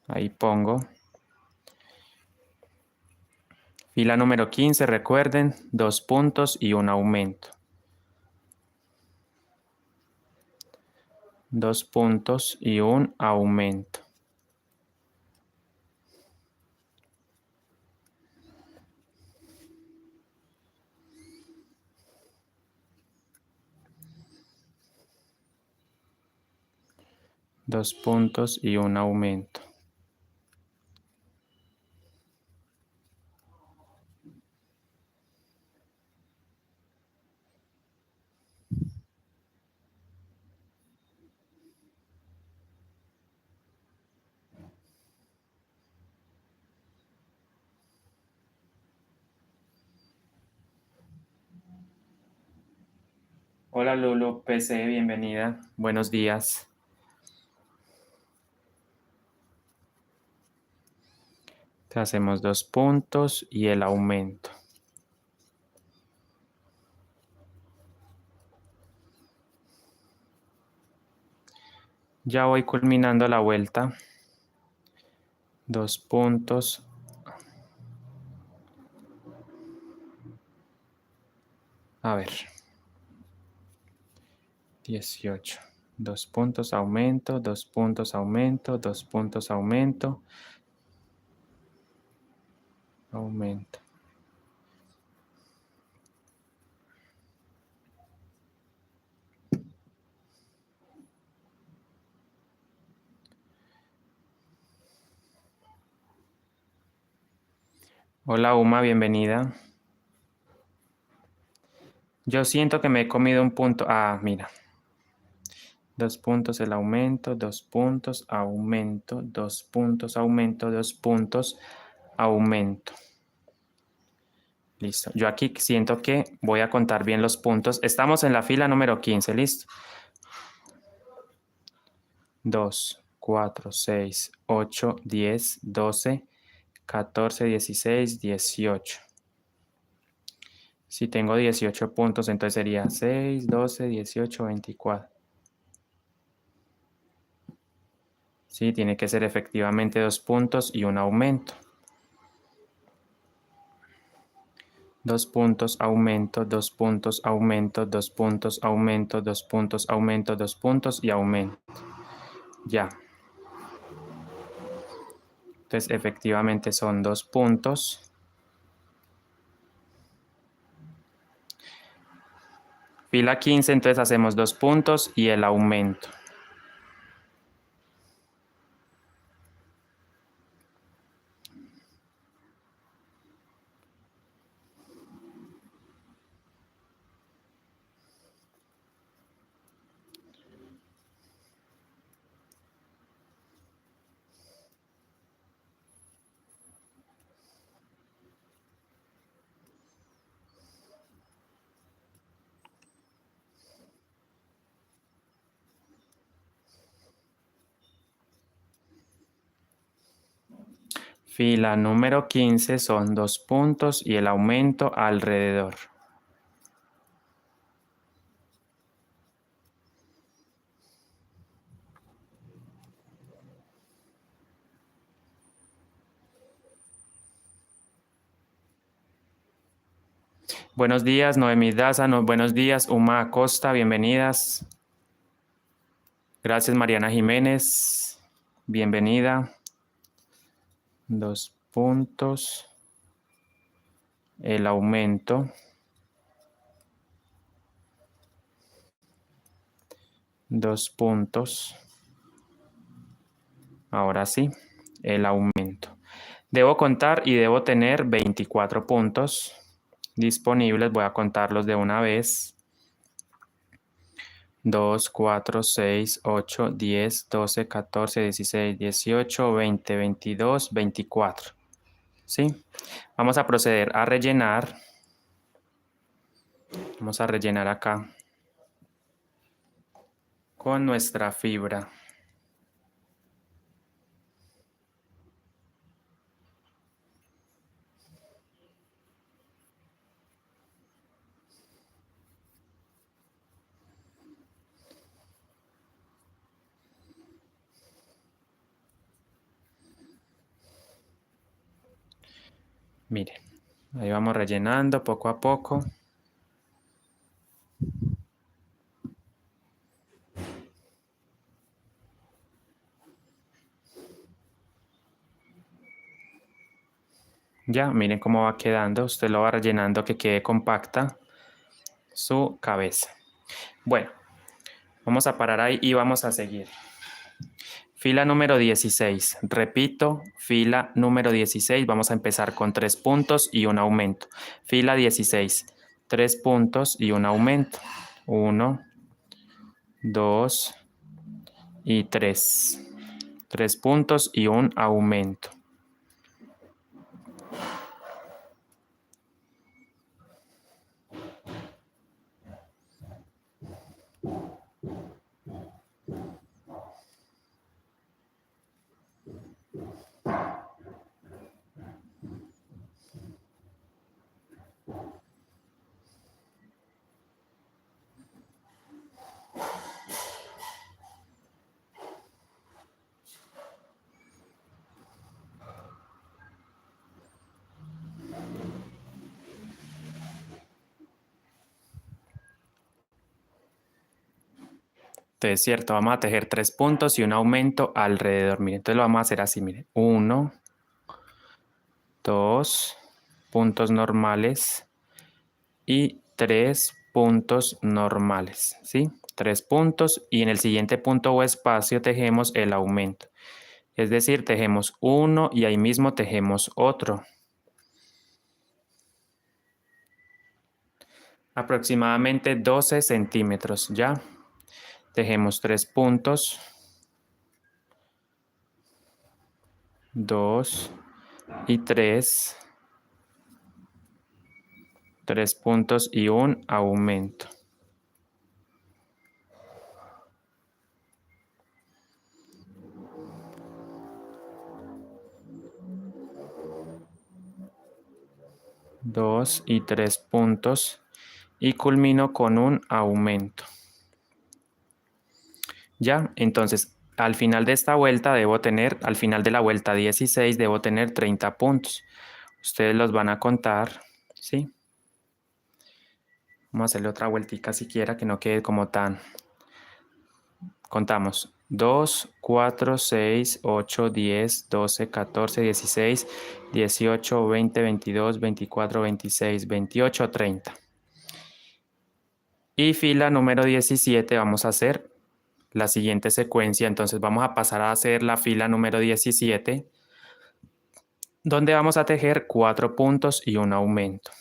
Ahí pongo. Fila número 15, recuerden, 2 puntos y un aumento. 2 puntos y un aumento. Dos puntos y un aumento. Hola Lulu, PC, bienvenida. Buenos días. Te hacemos 2 puntos y el aumento. Ya voy culminando la vuelta. 2 puntos. A ver. 18. 2 puntos, aumento, 2 puntos, aumento, 2 puntos, aumento. Aumento. Hola Uma, bienvenida. Yo siento que me he comido un punto. Ah, mira. 2 puntos el aumento, 2 puntos, aumento, 2 puntos, aumento, 2 puntos, aumento. Listo. Yo aquí siento que voy a contar bien los puntos. Estamos en la fila número 15, ¿listo? 2, 4, 6, 8, 10, 12, 14, 16, 18. Si tengo 18 puntos, entonces sería 6, 12, 18, 24. Sí, tiene que ser efectivamente 2 puntos y un aumento. 2 puntos, aumento, 2 puntos, aumento, 2 puntos, aumento, 2 puntos, aumento, 2 puntos y aumento. Ya. Entonces, efectivamente son 2 puntos. Fila 15, entonces hacemos 2 puntos y el aumento. Fila número 15 son 2 puntos y el aumento alrededor. Buenos días, Noemí Daza. Buenos días, Uma Acosta. Bienvenidas. Gracias, Mariana Jiménez. Bienvenida. 2 puntos. El aumento. 2 puntos. Ahora sí, el aumento. Debo contar y debo tener 24 puntos disponibles. Voy a contarlos de una vez. 2, 4, 6, 8, 10, 12, 14, 16, 18, 20, 22, 24. ¿sí? Vamos a proceder a rellenar. Vamos a rellenar acá con nuestra fibra. Miren, ahí vamos rellenando poco a poco. Ya, miren cómo va quedando. Usted lo va rellenando que quede compacta su cabeza. Bueno, vamos a parar ahí y vamos a seguir. Fila número 16. Repito, fila número 16. Vamos a empezar con 3 puntos y un aumento. Fila 16. 3 puntos y un aumento. 1, 2 y 3. 3 puntos y un aumento. Entonces, cierto, vamos a tejer 3 puntos y un aumento alrededor. Miren, entonces lo vamos a hacer así, miren. 1, 2 puntos normales y 3 puntos normales, ¿sí? 3 puntos y en el siguiente punto o espacio tejemos el aumento. Es decir, tejemos uno y ahí mismo tejemos otro. Aproximadamente 12 centímetros, ¿ya? Tejemos 3 puntos, 2 y 3. 3 puntos y un aumento. Dos y 3 puntos y culmino con un aumento. Ya, entonces al final de esta vuelta debo tener, al final de la vuelta 16 debo tener 30 puntos. Ustedes los van a contar, ¿sí? Vamos a hacerle otra vueltica siquiera que no quede como tan. Contamos 2, 4, 6, 8, 10, 12, 14, 16, 18, 20, 22, 24, 26, 28, 30. Y fila número 17 vamos a hacer la siguiente secuencia. Entonces vamos a pasar a hacer la fila número 17, donde vamos a tejer 4 puntos y un aumento.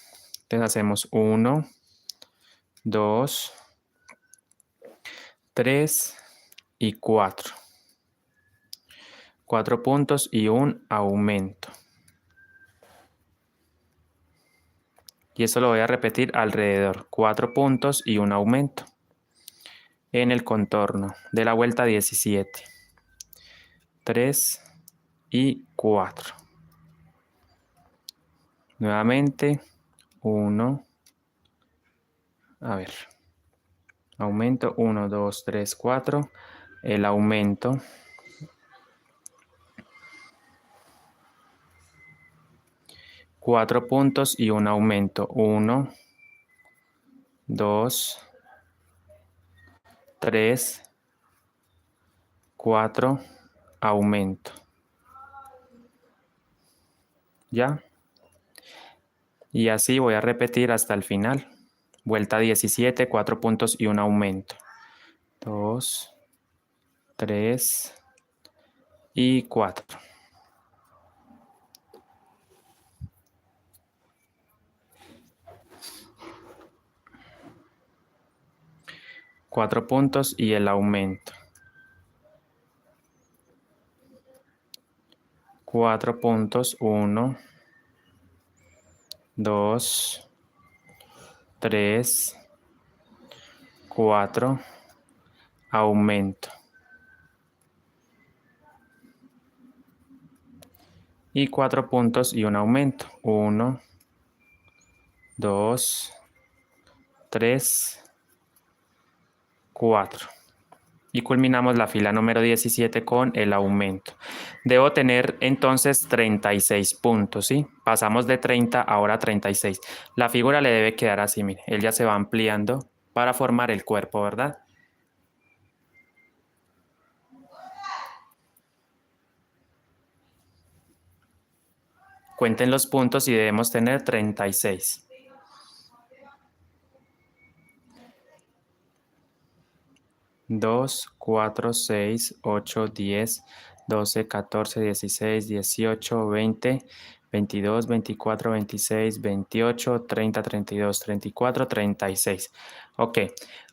Entonces hacemos 1, 2, 3 y 4. 4 puntos y un aumento. Y eso lo voy a repetir alrededor. 4 puntos y un aumento en el contorno de la vuelta 17. 3 y 4. Nuevamente 1. A ver. Aumento 1, 2, 3, 4. El aumento. Cuatro puntos y un aumento. 1, 2, 3, 4, aumento. ¿Ya? Y así voy a repetir hasta el final. Vuelta 17, 4 puntos y un aumento. 2, 3 y 4. Cuatro puntos y el aumento. 4 puntos, 1, 2, 3, 4, aumento. Y 4 puntos y un aumento. 1, 2, 3, 4. Y culminamos la fila número 17 con el aumento. Debo tener entonces 36 puntos, ¿sí? Pasamos de 30 ahora a 36. La figura le debe quedar así, mire. Él ya se va ampliando para formar el cuerpo, ¿verdad? Cuenten los puntos y debemos tener 36. 2, 4, 6, 8, 10, 12, 14, 16, 18, 20, 22, 24, 26, 28, 30, 32, 34, 36. Ok,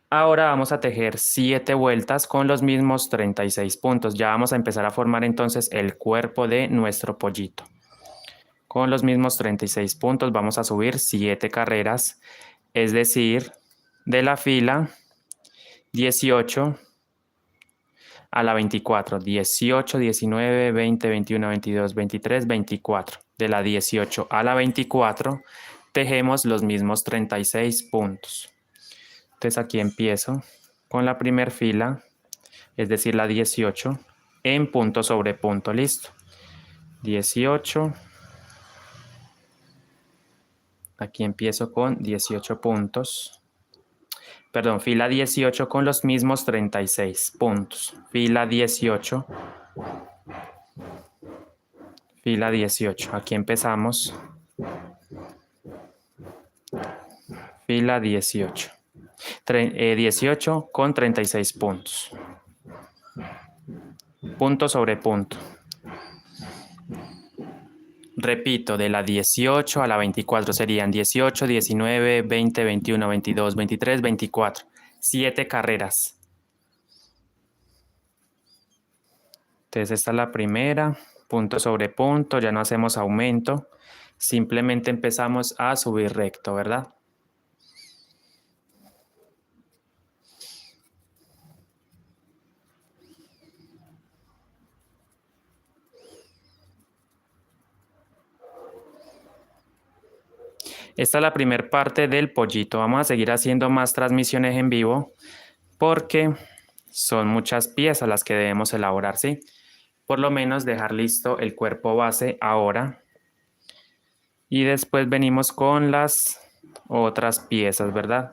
ahora vamos a tejer 7 vueltas con los mismos 36 puntos. Ya vamos a empezar a formar entonces el cuerpo de nuestro pollito. Con los mismos 36 puntos vamos a subir 7 carreras, es decir, de la fila 18 a la 24, 18, 19, 20, 21, 22, 23, 24. De la 18 a la 24 tejemos los mismos 36 puntos. Entonces aquí empiezo con la primera fila, es decir, la 18, en punto sobre punto, listo. 18, aquí empiezo con 18 puntos. Perdón, fila 18 con los mismos 36 puntos. Fila 18. Fila 18. Aquí empezamos. Fila 18. 18 con 36 puntos. Punto sobre punto. Repito, de la 18 a la 24 serían 18, 19, 20, 21, 22, 23, 24. 7 carreras. Entonces esta es la primera. Punto sobre punto. Ya no hacemos aumento. Simplemente empezamos a subir recto, ¿verdad? Esta es la primera parte del pollito. Vamos a seguir haciendo más transmisiones en vivo porque son muchas piezas las que debemos elaborar, ¿sí? Por lo menos dejar listo el cuerpo base ahora. Y después venimos con las otras piezas, ¿verdad?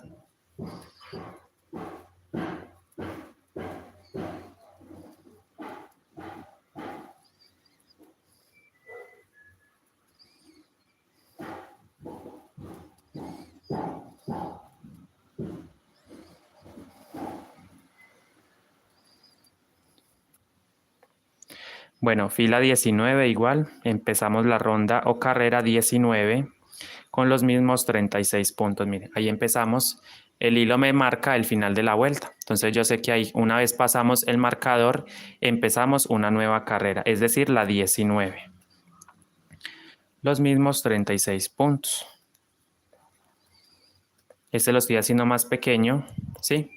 Bueno, fila 19 igual. Empezamos la ronda o carrera 19 con los mismos 36 puntos. Miren, ahí empezamos. El hilo me marca el final de la vuelta. Entonces yo sé que ahí una vez pasamos el marcador, empezamos una nueva carrera, es decir, la 19. Los mismos 36 puntos. Este lo estoy haciendo más pequeño, ¿sí?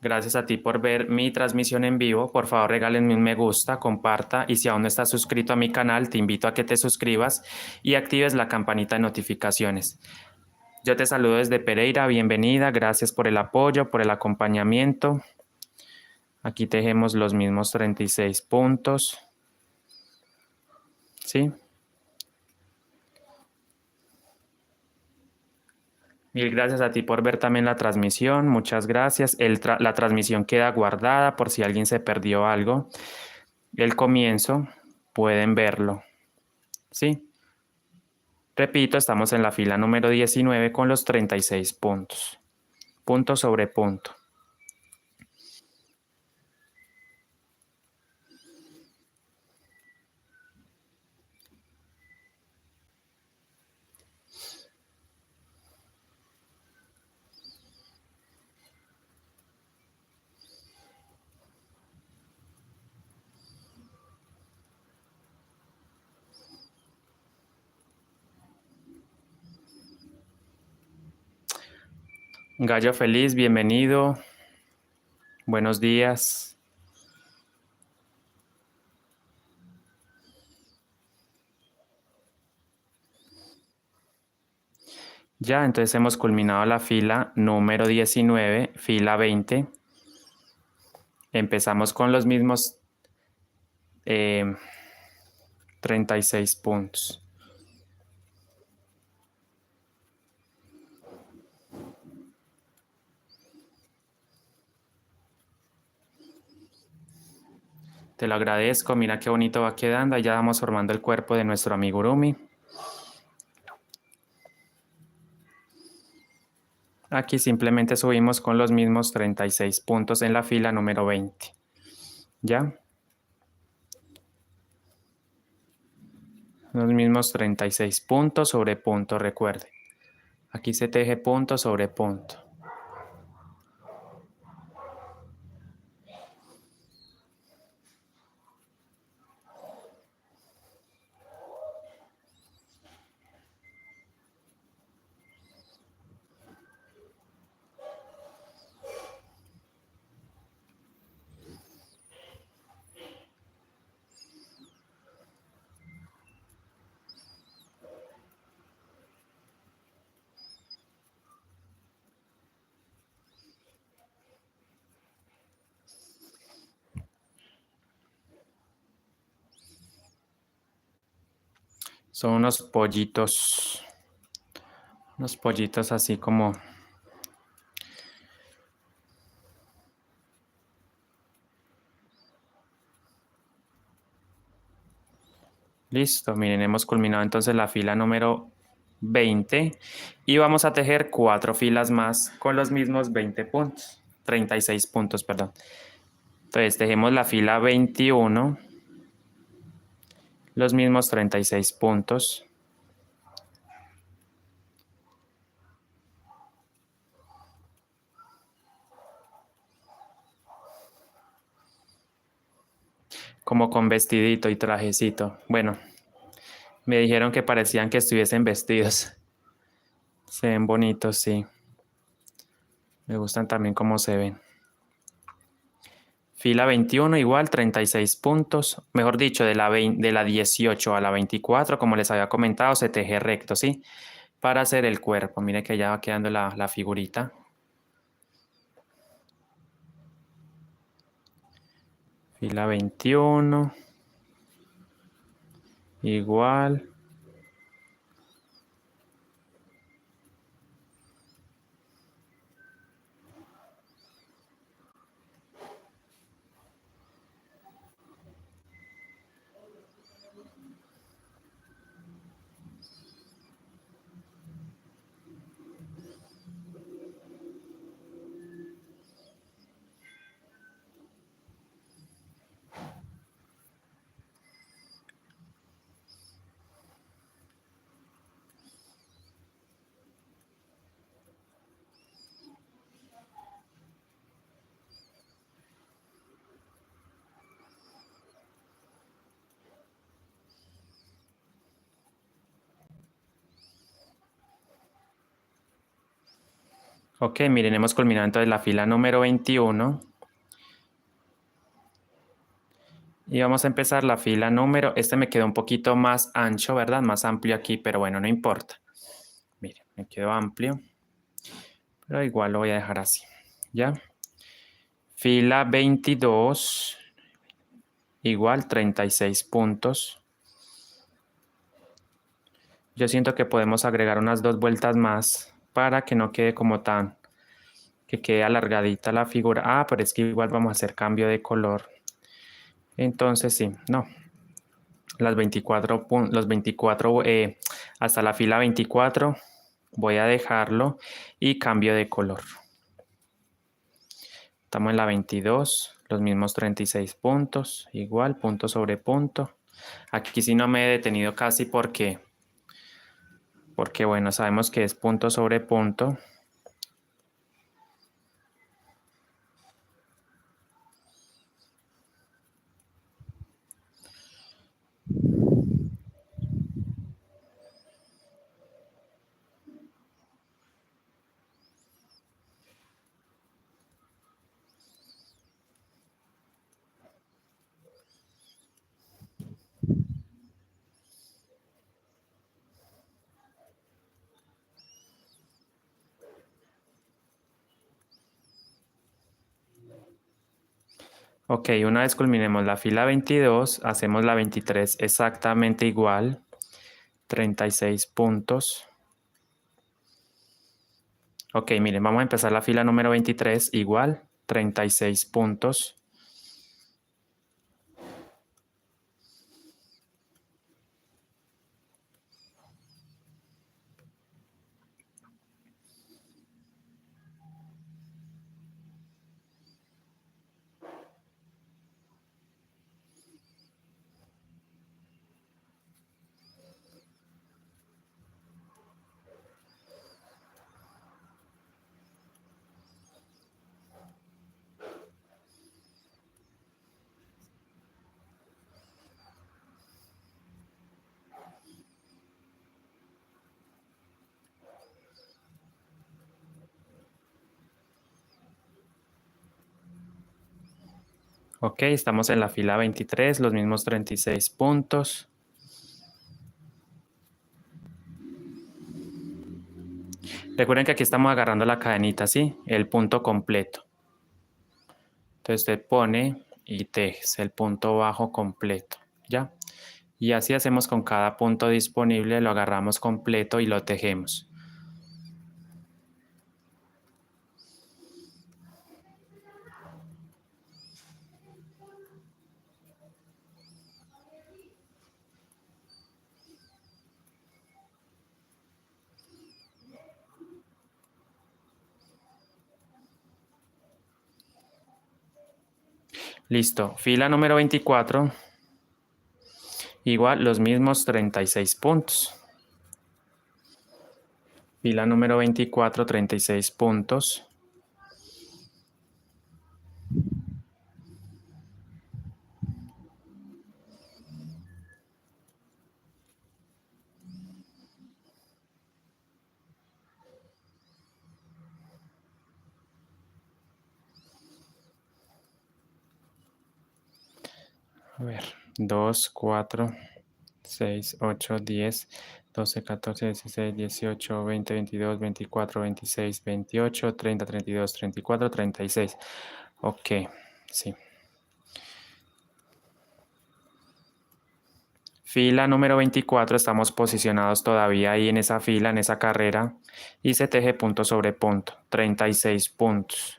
Gracias a ti por ver mi transmisión en vivo. Por favor, regálenme un me gusta, comparta y si aún no estás suscrito a mi canal, te invito a que te suscribas y actives la campanita de notificaciones. Yo te saludo desde Pereira, bienvenida, gracias por el apoyo, por el acompañamiento. Aquí tejemos los mismos 36 puntos. ¿Sí? Mil gracias a ti por ver también la transmisión, muchas gracias. La transmisión queda guardada por si alguien se perdió algo. El comienzo, pueden verlo. ¿Sí? Repito, estamos en la fila número 19 con los 36 puntos. Punto sobre punto. Gallo feliz, bienvenido. Buenos días. Ya, entonces hemos culminado la fila número 19, fila 20. Empezamos con los mismos 36 puntos. Te lo agradezco, mira qué bonito va quedando. Ya vamos formando el cuerpo de nuestro amigurumi. Aquí simplemente subimos con los mismos 36 puntos en la fila número 20. ¿Ya? Los mismos 36 puntos sobre punto, recuerde. Aquí se teje punto sobre punto. Son unos pollitos así como... Listo, miren, hemos culminado entonces la fila número 20 y vamos a tejer 4 filas más con los mismos 20 puntos, 36 puntos, perdón. Entonces tejemos la fila 21, los mismos 36 puntos. Como con vestidito y trajecito. Bueno, me dijeron que parecían que estuviesen vestidos. Se ven bonitos, sí. Me gustan también cómo se ven. Fila 21 igual, 36 puntos. Mejor dicho, de la 18 a la 24, como les había comentado, se teje recto, ¿sí? Para hacer el cuerpo. Mire que ya va quedando la figurita. Fila 21. Igual. Ok, miren, hemos culminado entonces la fila número 21. Y vamos a empezar la fila número... Este me quedó un poquito más ancho, ¿verdad? Más amplio aquí, pero bueno, no importa. Miren, me quedó amplio. Pero igual lo voy a dejar así. ¿Ya? Fila 22. Igual 36 puntos. Yo siento que podemos agregar unas 2 vueltas más para que no quede como tan... que quede alargadita la figura. Ah, pero es que igual vamos a hacer cambio de color. Entonces sí, no. Los 24, hasta la fila 24 voy a dejarlo y cambio de color. Estamos en la 22, los mismos 36 puntos, igual, punto sobre punto. Aquí sí no me he detenido casi porque bueno, sabemos que es punto sobre punto. Ok, una vez culminemos la fila 22, hacemos la 23 exactamente igual, 36 puntos. Ok, miren, vamos a empezar la fila número 23 igual, 36 puntos. Ok, estamos en la fila 23, los mismos 36 puntos. Recuerden que aquí estamos agarrando la cadenita, ¿sí? El punto completo. Entonces usted pone y tejes el punto bajo completo, ¿ya? Y así hacemos con cada punto disponible, lo agarramos completo y lo tejemos. Listo, fila número 24, igual los mismos 36 puntos. Fila número 24, 36 puntos. A ver, 2, 4, 6, 8, 10, 12, 14, 16, 18, 20, 22, 24, 26, 28, 30, 32, 34, 36. Ok, sí. Fila número 24, estamos posicionados todavía ahí en esa fila, en esa carrera, y se teje punto sobre punto, 36 puntos.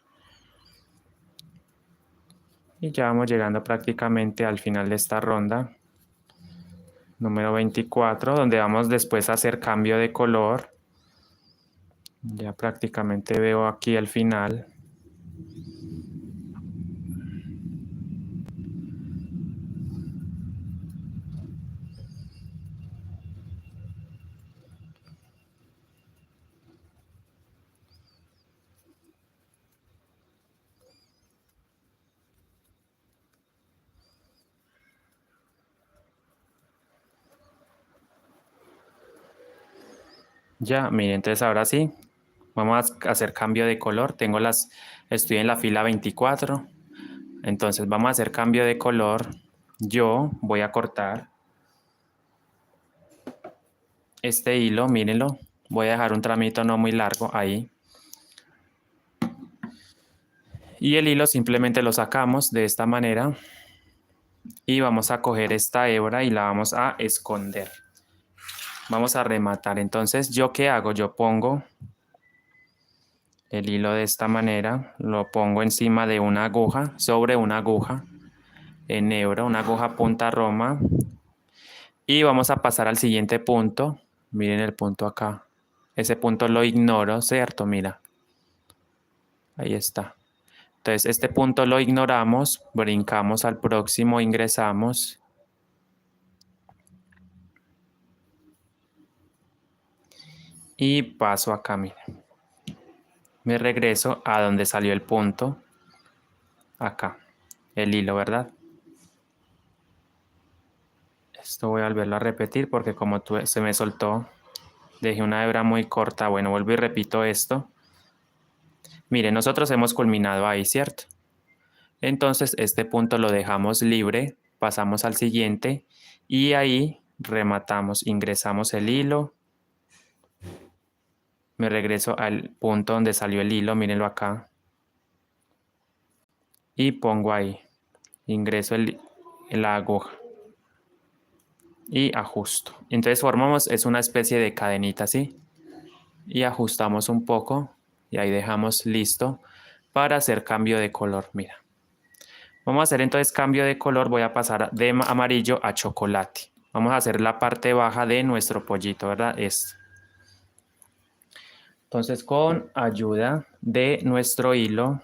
Y ya vamos llegando prácticamente al final de esta ronda. Número 24, donde vamos después a hacer cambio de color. Ya prácticamente veo aquí el final. Ya, miren, entonces ahora sí, vamos a hacer cambio de color. Estoy en la fila 24. Entonces vamos a hacer cambio de color. Yo voy a cortar este hilo, mírenlo. Voy a dejar un tramito no muy largo ahí. Y el hilo simplemente lo sacamos de esta manera. Y vamos a coger esta hebra y la vamos a esconder. Vamos a rematar. Entonces, ¿yo qué hago? Yo pongo el hilo de esta manera, lo pongo encima de una aguja, sobre una aguja en hebra, una aguja punta roma, y vamos a pasar al siguiente punto. Miren el punto acá. Ese punto lo ignoro, ¿cierto? Mira, ahí está. Entonces, este punto lo ignoramos, brincamos al próximo, ingresamos. Y paso acá, mira. Me regreso a donde salió el punto. Acá, el hilo, ¿verdad? Esto voy a volverlo a repetir porque como se me soltó, dejé una hebra muy corta. Bueno, vuelvo y repito esto. Mire, nosotros hemos culminado ahí, ¿cierto? Entonces, este punto lo dejamos libre, pasamos al siguiente y ahí rematamos, ingresamos el hilo. Me regreso al punto donde salió el hilo, mírenlo acá. Y pongo ahí. ingreso la aguja y ajusto. Entonces formamos, es una especie de cadenita, ¿sí? Y ajustamos un poco y ahí dejamos listo para hacer cambio de color. Mira, vamos a hacer entonces cambio de color. Voy a pasar de amarillo a chocolate. Vamos a hacer la parte baja de nuestro pollito, ¿verdad? Entonces con ayuda de nuestro hilo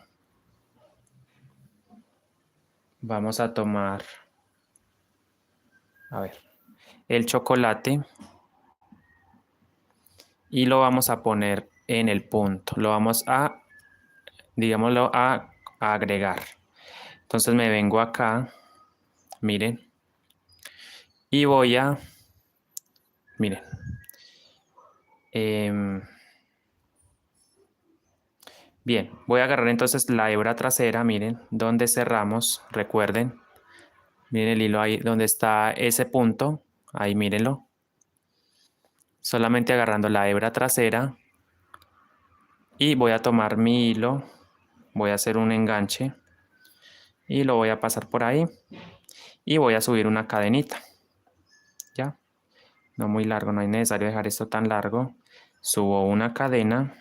vamos a tomar, a ver, el chocolate y lo vamos a poner en el punto. Lo vamos a, digámoslo, a agregar. Entonces me vengo acá, miren, y voy a, miren, bien, voy a agarrar entonces la hebra trasera, miren, donde cerramos, recuerden, miren el hilo ahí donde está ese punto, ahí mírenlo. Solamente agarrando la hebra trasera y voy a tomar mi hilo, voy a hacer un enganche y lo voy a pasar por ahí y voy a subir una cadenita, ¿ya? No muy largo, no es necesario dejar esto tan largo. Subo una cadena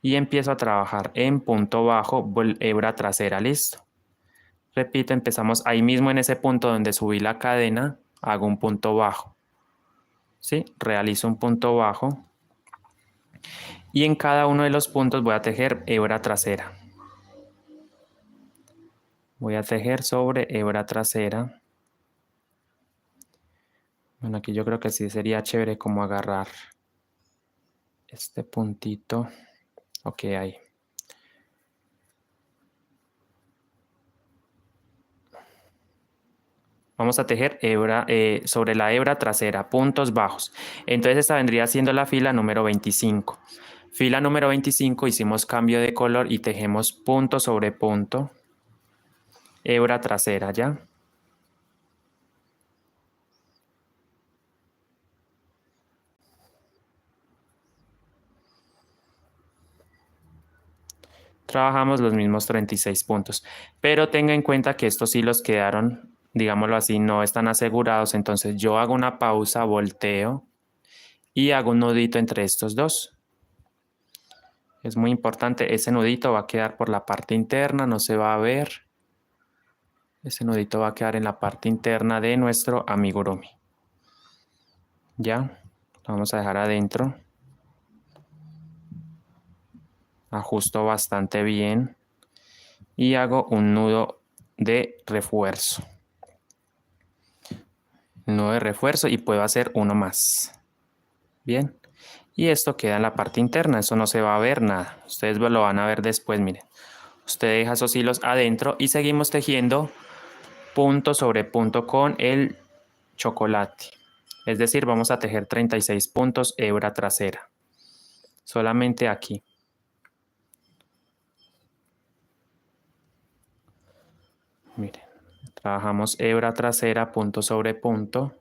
y empiezo a trabajar en punto bajo, hebra trasera, listo. Repito, empezamos ahí mismo en ese punto donde subí la cadena, hago un punto bajo, ¿sí? Realizo un punto bajo y en cada uno de los puntos voy a tejer hebra trasera. Voy a tejer sobre hebra trasera. Bueno, aquí yo creo que sí sería chévere como agarrar este puntito. Ok, ahí. Vamos a tejer hebra, sobre la hebra trasera, puntos bajos. Entonces esta vendría siendo la fila número 25. Fila número 25 hicimos cambio de color y tejemos punto sobre punto, hebra trasera, ¿ya? Trabajamos los mismos 36 puntos, pero tenga en cuenta que estos hilos quedaron, digámoslo así, no están asegurados, entonces yo hago una pausa, volteo y hago un nudito entre estos dos. Es muy importante, ese nudito va a quedar por la parte interna, no se va a ver. Ese nudito va a quedar en la parte interna de nuestro amigurumi. Ya, lo vamos a dejar adentro. Ajusto bastante bien y hago un nudo de refuerzo. Nudo de refuerzo y puedo hacer uno más. Bien, y esto queda en la parte interna, eso no se va a ver nada. Ustedes lo van a ver después, miren. Usted deja esos hilos adentro y seguimos tejiendo punto sobre punto con el chocolate. Es decir, vamos a tejer 36 puntos hebra trasera. Solamente aquí. Miren, trabajamos hebra trasera, punto sobre punto.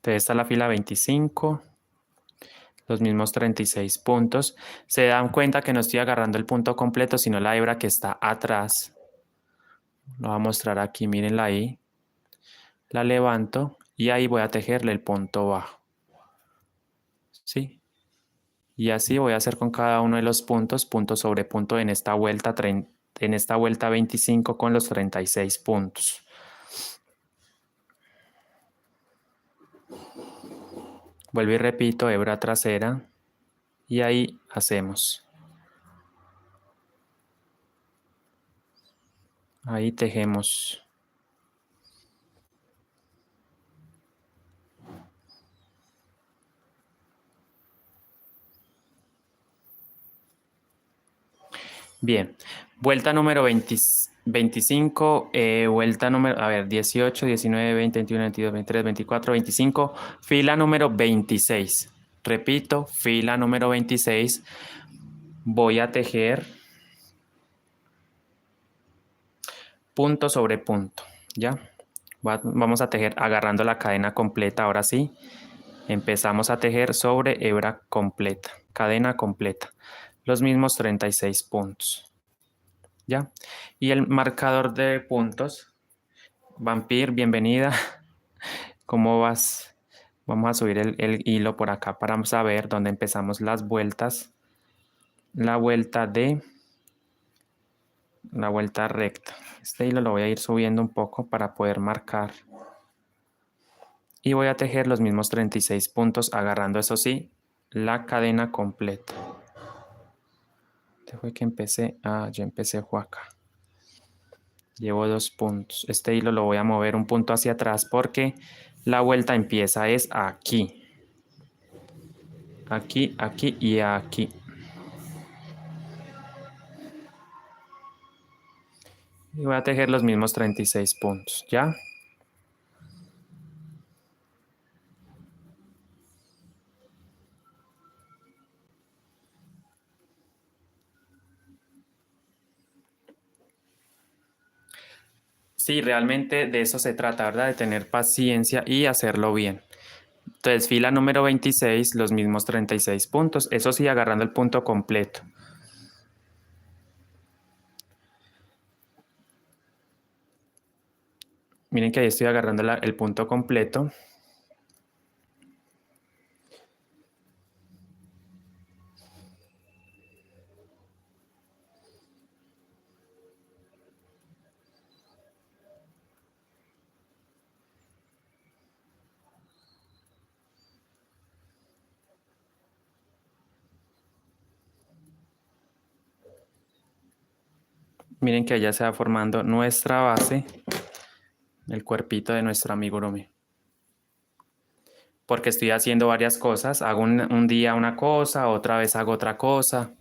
Entonces esta es la fila 25. Los mismos 36 puntos. Se dan cuenta que no estoy agarrando el punto completo, sino la hebra que está atrás. Lo voy a mostrar aquí, mírenla ahí. La levanto y ahí voy a tejerle el punto bajo. ¿Sí? Y así voy a hacer con cada uno de los puntos, punto sobre punto en esta vuelta, en esta vuelta 25 con los 36 puntos. Vuelvo y repito, hebra trasera y ahí hacemos. Ahí tejemos. Bien, vuelta número 25, vuelta número, a ver, 18, 19, 20, 21, 22, 23, 24, 25, fila número 26. Repito, fila número 26. Voy a tejer punto sobre punto, ¿ya? Vamos a tejer agarrando la cadena completa, ahora sí. Empezamos a tejer sobre hebra completa, cadena completa. Los mismos 36 puntos, ¿ya? Y el marcador de puntos, Vampir, bienvenida. ¿Cómo vas? Vamos a subir el hilo por acá para saber dónde empezamos las vueltas. La vuelta de la vuelta recta. Este hilo lo voy a ir subiendo un poco para poder marcar. Y voy a tejer los mismos 36 puntos agarrando, eso sí, la cadena completa. Este fue que empecé. Yo empecé fue acá. Llevo 2 puntos. Este hilo lo voy a mover un punto hacia atrás porque la vuelta empieza es aquí. Aquí, aquí y aquí. Y voy a tejer los mismos 36 puntos, ¿ya? Sí, realmente de eso se trata, ¿verdad? De tener paciencia y hacerlo bien. Entonces, fila número 26, los mismos 36 puntos. Eso sí, agarrando el punto completo. Miren que ahí estoy agarrando el punto completo. Miren que allá se va formando nuestra base, el cuerpito de nuestro amigurumi. Porque estoy haciendo varias cosas. Hago un día una cosa, otra vez hago otra cosa.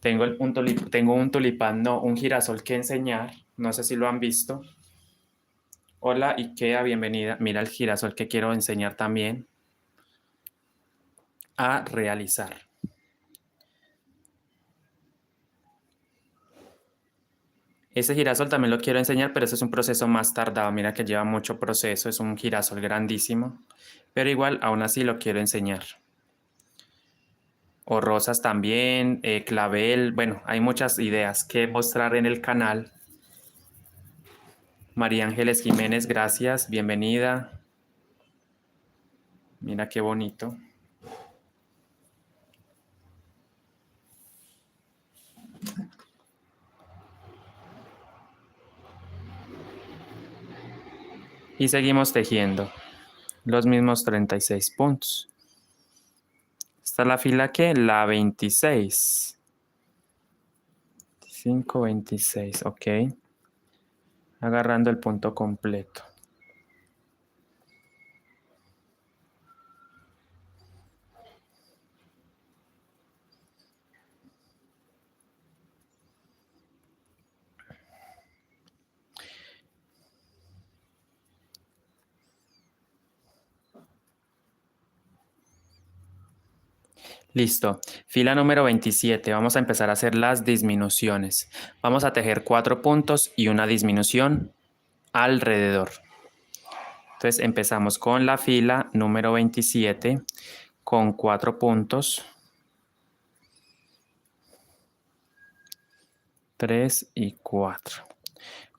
Tengo un tulipán, no, un girasol que enseñar. No sé si lo han visto. Hola Ikea, bienvenida. Mira el girasol que quiero enseñar también a realizar. Ese girasol también lo quiero enseñar, pero ese es un proceso más tardado. Mira que lleva mucho proceso, es un girasol grandísimo, pero igual aún así lo quiero enseñar. O rosas también, clavel, bueno, hay muchas ideas que mostrar en el canal. María Ángeles Jiménez, gracias, bienvenida. Mira qué bonito. Y seguimos tejiendo los mismos 36 puntos. Esta es la fila que la 26. 5, 26, ok. Agarrando el punto completo. Listo. Fila número 27. Vamos a empezar a hacer las disminuciones. Vamos a tejer 4 puntos y una disminución alrededor. Entonces empezamos con la fila número 27 con 4 puntos. 3 y 4.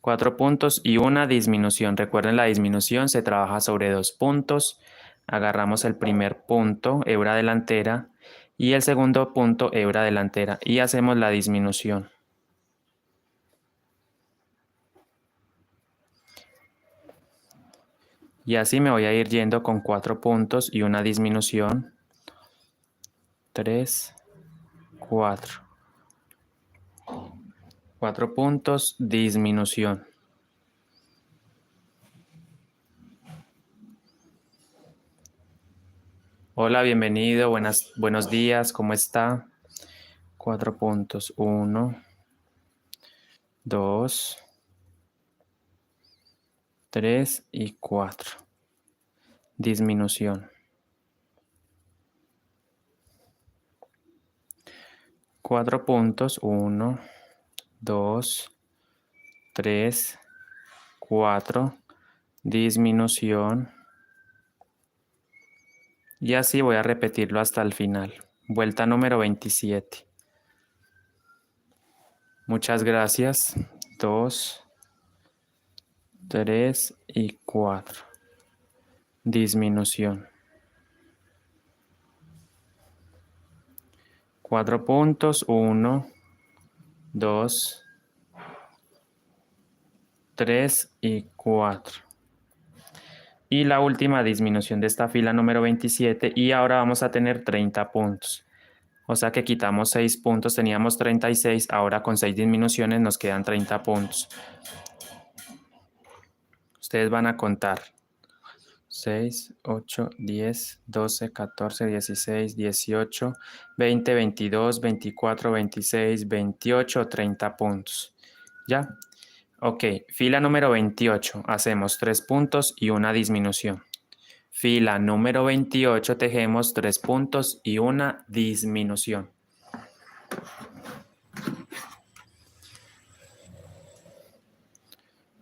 4 puntos y una disminución. Recuerden, la disminución se trabaja sobre 2 puntos. Agarramos el primer punto, hebra delantera, y el segundo punto, hebra delantera, y hacemos la disminución. Y así me voy a ir yendo con 4 puntos y una disminución. 3, 4. 4 puntos, disminución. Hola, bienvenido, buenos días, ¿cómo está? 4 puntos, 1, 2, 3 y 4. Disminución. 4 puntos, 1, 2, 3, 4, disminución. Y así voy a repetirlo hasta el final. Vuelta número 27. Muchas gracias. 2, 3 y 4. Disminución. 4 puntos, 1, 2, 3 y 4. Y la última disminución de esta fila número 27 y ahora vamos a tener 30 puntos. O sea que quitamos 6 puntos, teníamos 36, ahora con 6 disminuciones nos quedan 30 puntos. Ustedes van a contar 6, 8, 10, 12, 14, 16, 18, 20, 22, 24, 26, 28, 30 puntos. ¿Ya? Ok, fila número 28, hacemos 3 puntos y una disminución. Fila número 28, tejemos 3 puntos y una disminución.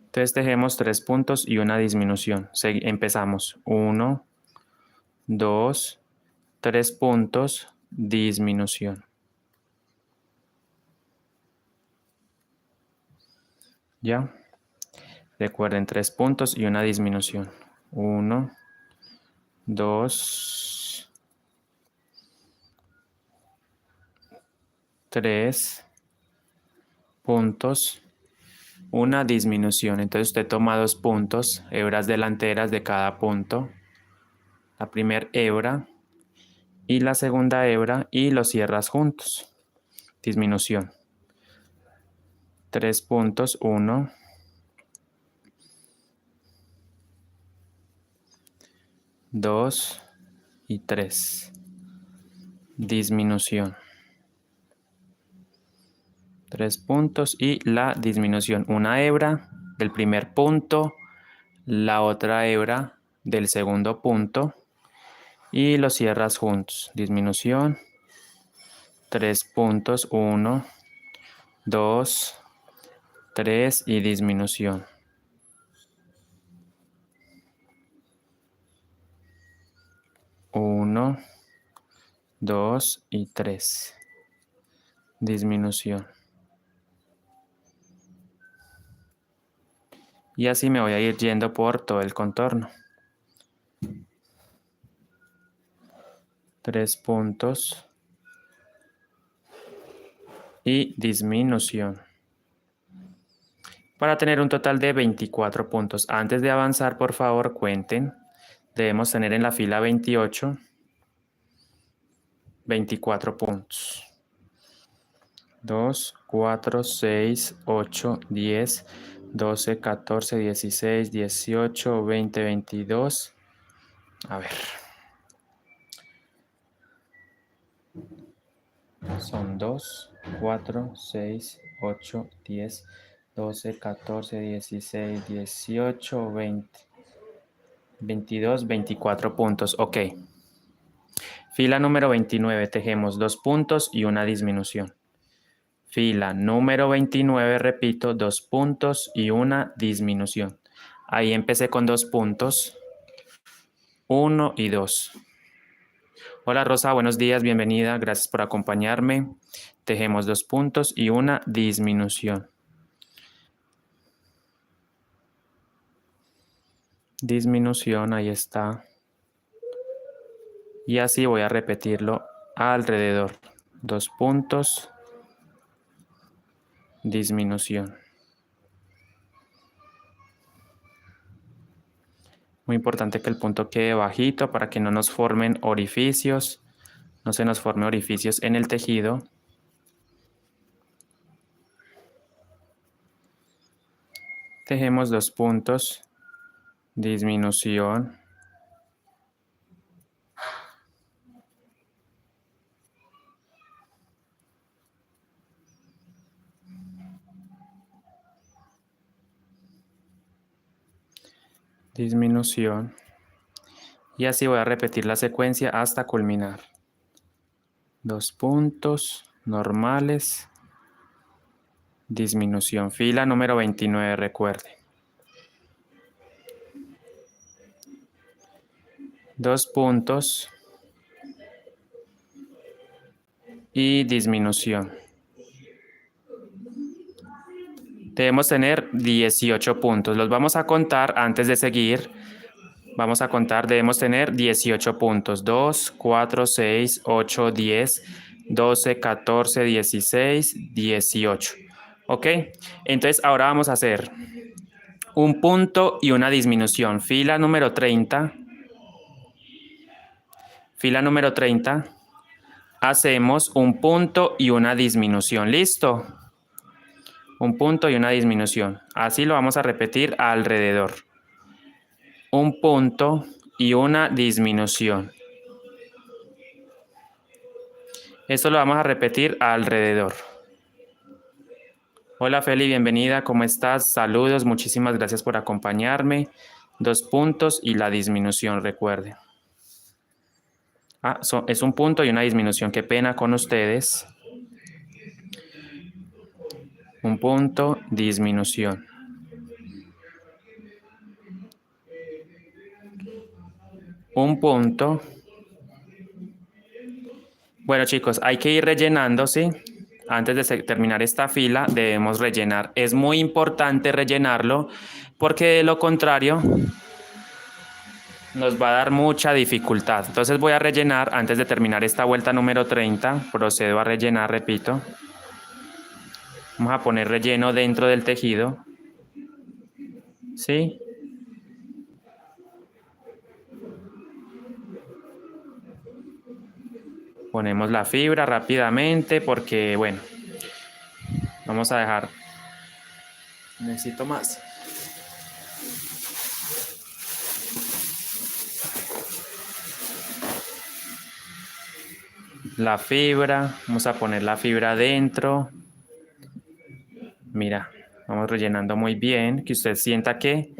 Entonces tejemos 3 puntos y una disminución. Empezamos 1, 2, 3 puntos, disminución. ¿Ya? Recuerden 3 puntos y una disminución. 1, 2, 3 puntos, una disminución. Entonces usted toma 2 puntos, hebras delanteras de cada punto. La primera hebra y la segunda hebra y los cierras juntos. Disminución. 3 puntos, 1, 2 y 3. Disminución. 3 puntos y la disminución. Una hebra del primer punto, la otra hebra del segundo punto y los cierras juntos. Disminución. 3 puntos, 1, 2, 3 y disminución. 1, 2 y 3. Disminución. Y así me voy a ir yendo por todo el contorno. 3 puntos y disminución. Para tener un total de 24 puntos. Antes de avanzar, por favor, cuenten. Debemos tener en la fila 28, 24 puntos. 2, 4, 6, 8, 10, 12, 14, 16, 18, 20, 22. A ver. Son 2, 4, 6, 8, 10, 12, 14, 16, 18, 20, 22, 24 puntos. Ok. Fila número 29, tejemos 2 puntos y una disminución. Fila número 29, repito, 2 puntos y una disminución. Ahí empecé con 2 puntos, 1 y 2. Hola Rosa, buenos días, bienvenida, gracias por acompañarme. Tejemos 2 puntos y una disminución. Disminución, ahí está. Y así voy a repetirlo alrededor. 2 puntos, disminución. Muy importante que el punto quede bajito para que no nos formen orificios, no se nos formen orificios en el tejido. Tejemos 2 puntos, disminución. disminución. Y así voy a repetir la secuencia hasta culminar. 2 puntos normales, disminución. Fila número 29, recuerde. 2 puntos y disminución. Debemos tener 18 puntos. Los vamos a contar antes de seguir. Vamos a contar, debemos tener 18 puntos. 2, 4, 6, 8, 10, 12, 14, 16, 18. ¿Ok? Entonces ahora vamos a hacer un punto y una disminución. Fila número 30. Fila número 30. Hacemos un punto y una disminución. ¿Listo? Un punto y una disminución. Así lo vamos a repetir alrededor. Un punto y una disminución. Esto lo vamos a repetir alrededor. Hola Feli, bienvenida, ¿cómo estás? Saludos, muchísimas gracias por acompañarme. 2 puntos y la disminución, recuerde. Es un punto y una disminución, qué pena con ustedes. Un punto, disminución. Un punto. Bueno chicos, hay que ir rellenando, ¿sí? Antes de terminar esta fila debemos rellenar. Es muy importante rellenarlo porque de lo contrario nos va a dar mucha dificultad. Entonces voy a rellenar antes de terminar esta vuelta número 30. Procedo a rellenar, repito. Vamos a poner relleno dentro del tejido. ¿Sí? Ponemos la fibra rápidamente porque, bueno, vamos a dejar. Necesito más. La fibra, vamos a poner la fibra dentro. Mira, vamos rellenando muy bien, que usted sienta que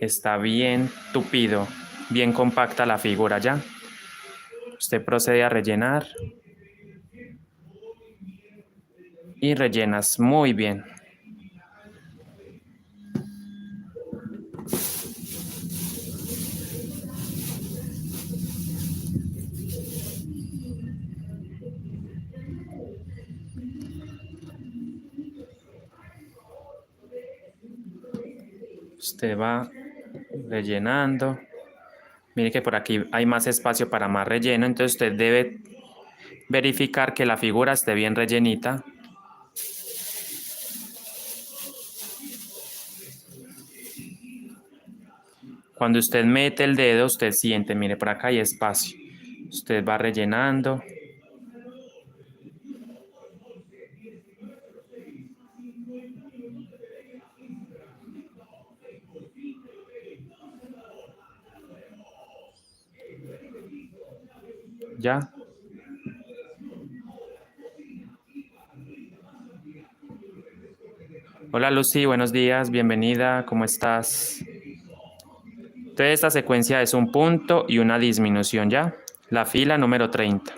está bien tupido, bien compacta la figura ya. Usted procede a rellenar y rellenas muy bien. Usted va rellenando. Mire que por aquí hay más espacio para más relleno, entonces usted debe verificar que la figura esté bien rellenita. Cuando usted mete el dedo, usted siente, mire, por acá hay espacio. Usted va rellenando. ¿Ya? Hola Lucy, buenos días, bienvenida, ¿cómo estás? Entonces esta secuencia es un punto y una disminución, ¿ya? La fila número 30.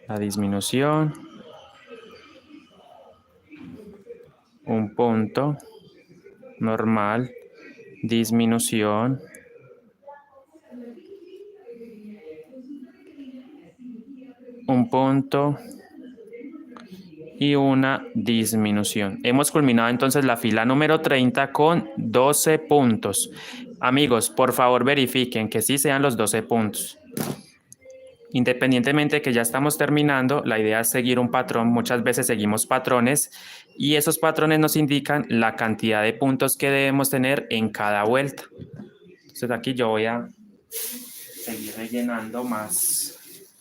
La disminución. Un punto. Normal. Disminución. Un punto y una disminución. Hemos culminado entonces la fila número 30 con 12 puntos. Amigos, por favor verifiquen que sí sean los 12 puntos. Independientemente de que ya estamos terminando, la idea es seguir un patrón. Muchas veces seguimos patrones y esos patrones nos indican la cantidad de puntos que debemos tener en cada vuelta. Entonces aquí yo voy a seguir rellenando más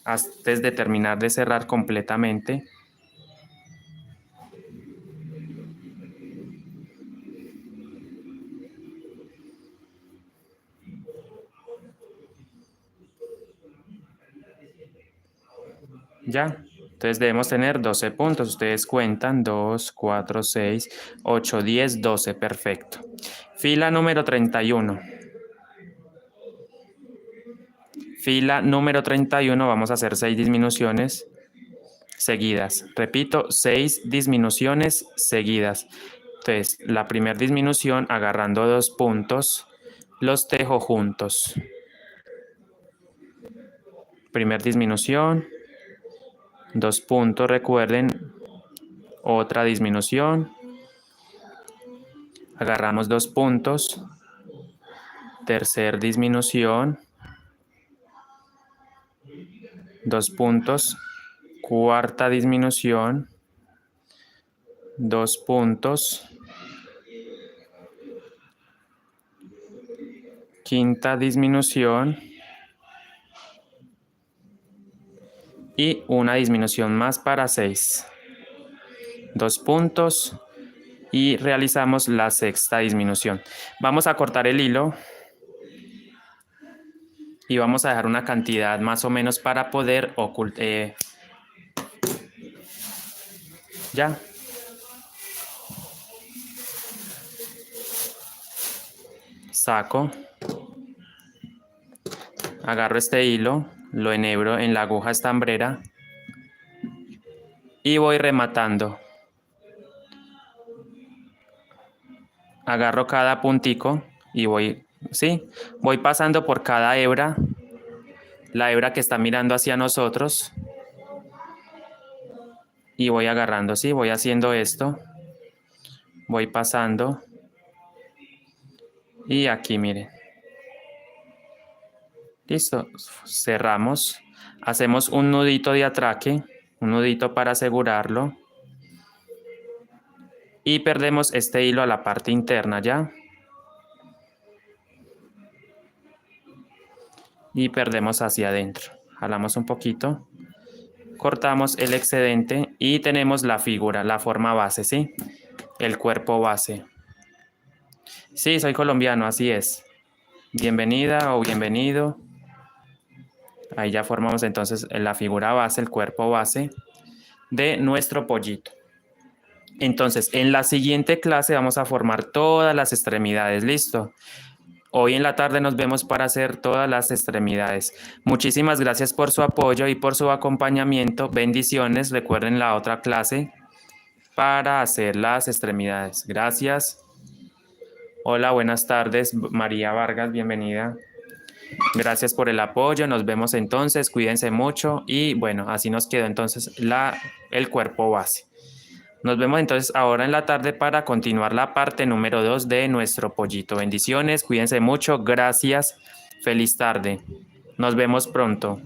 antes de terminar de cerrar completamente. ¿Ya? Entonces debemos tener 12 puntos. Ustedes cuentan 2, 4, 6, 8, 10, 12. Perfecto. Fila número 31. Fila número 31. Vamos a hacer 6 disminuciones seguidas. Repito, 6 disminuciones seguidas. Entonces, la primera disminución, agarrando 2 puntos, los tejo juntos. Primer disminución, 2 puntos, recuerden, otra disminución, agarramos 2 puntos, tercer disminución, 2 puntos, cuarta disminución, 2 puntos, quinta disminución y una disminución más para 6. 2 puntos y realizamos la sexta disminución. Vamos a cortar el hilo y vamos a dejar una cantidad más o menos para poder ocultar. Ya. Saco. Agarro este hilo, lo enhebro en la aguja estambrera y voy rematando. Agarro cada puntico y voy pasando por cada hebra, la hebra que está mirando hacia nosotros, y voy agarrando, ¿sí? Voy haciendo esto, voy pasando, y aquí miren. Listo, cerramos, hacemos un nudito de atraque, un nudito para asegurarlo, y perdemos este hilo a la parte interna, ¿ya? Y perdemos hacia adentro. Jalamos un poquito, cortamos el excedente y tenemos la figura, la forma base, ¿sí? El cuerpo base. Sí, soy colombiano, así es. Bienvenida o bienvenido. Ahí ya formamos entonces la figura base, el cuerpo base de nuestro pollito. Entonces, en la siguiente clase vamos a formar todas las extremidades, ¿listo? Hoy en la tarde nos vemos para hacer todas las extremidades. Muchísimas gracias por su apoyo y por su acompañamiento. Bendiciones. Recuerden la otra clase para hacer las extremidades. Gracias. Hola, buenas tardes. María Vargas, bienvenida. Gracias por el apoyo. Nos vemos entonces. Cuídense mucho. Y bueno, así nos quedó entonces el cuerpo base. Nos vemos entonces ahora en la tarde para continuar la parte número 2 de nuestro pollito. Bendiciones, cuídense mucho, gracias, feliz tarde. Nos vemos pronto.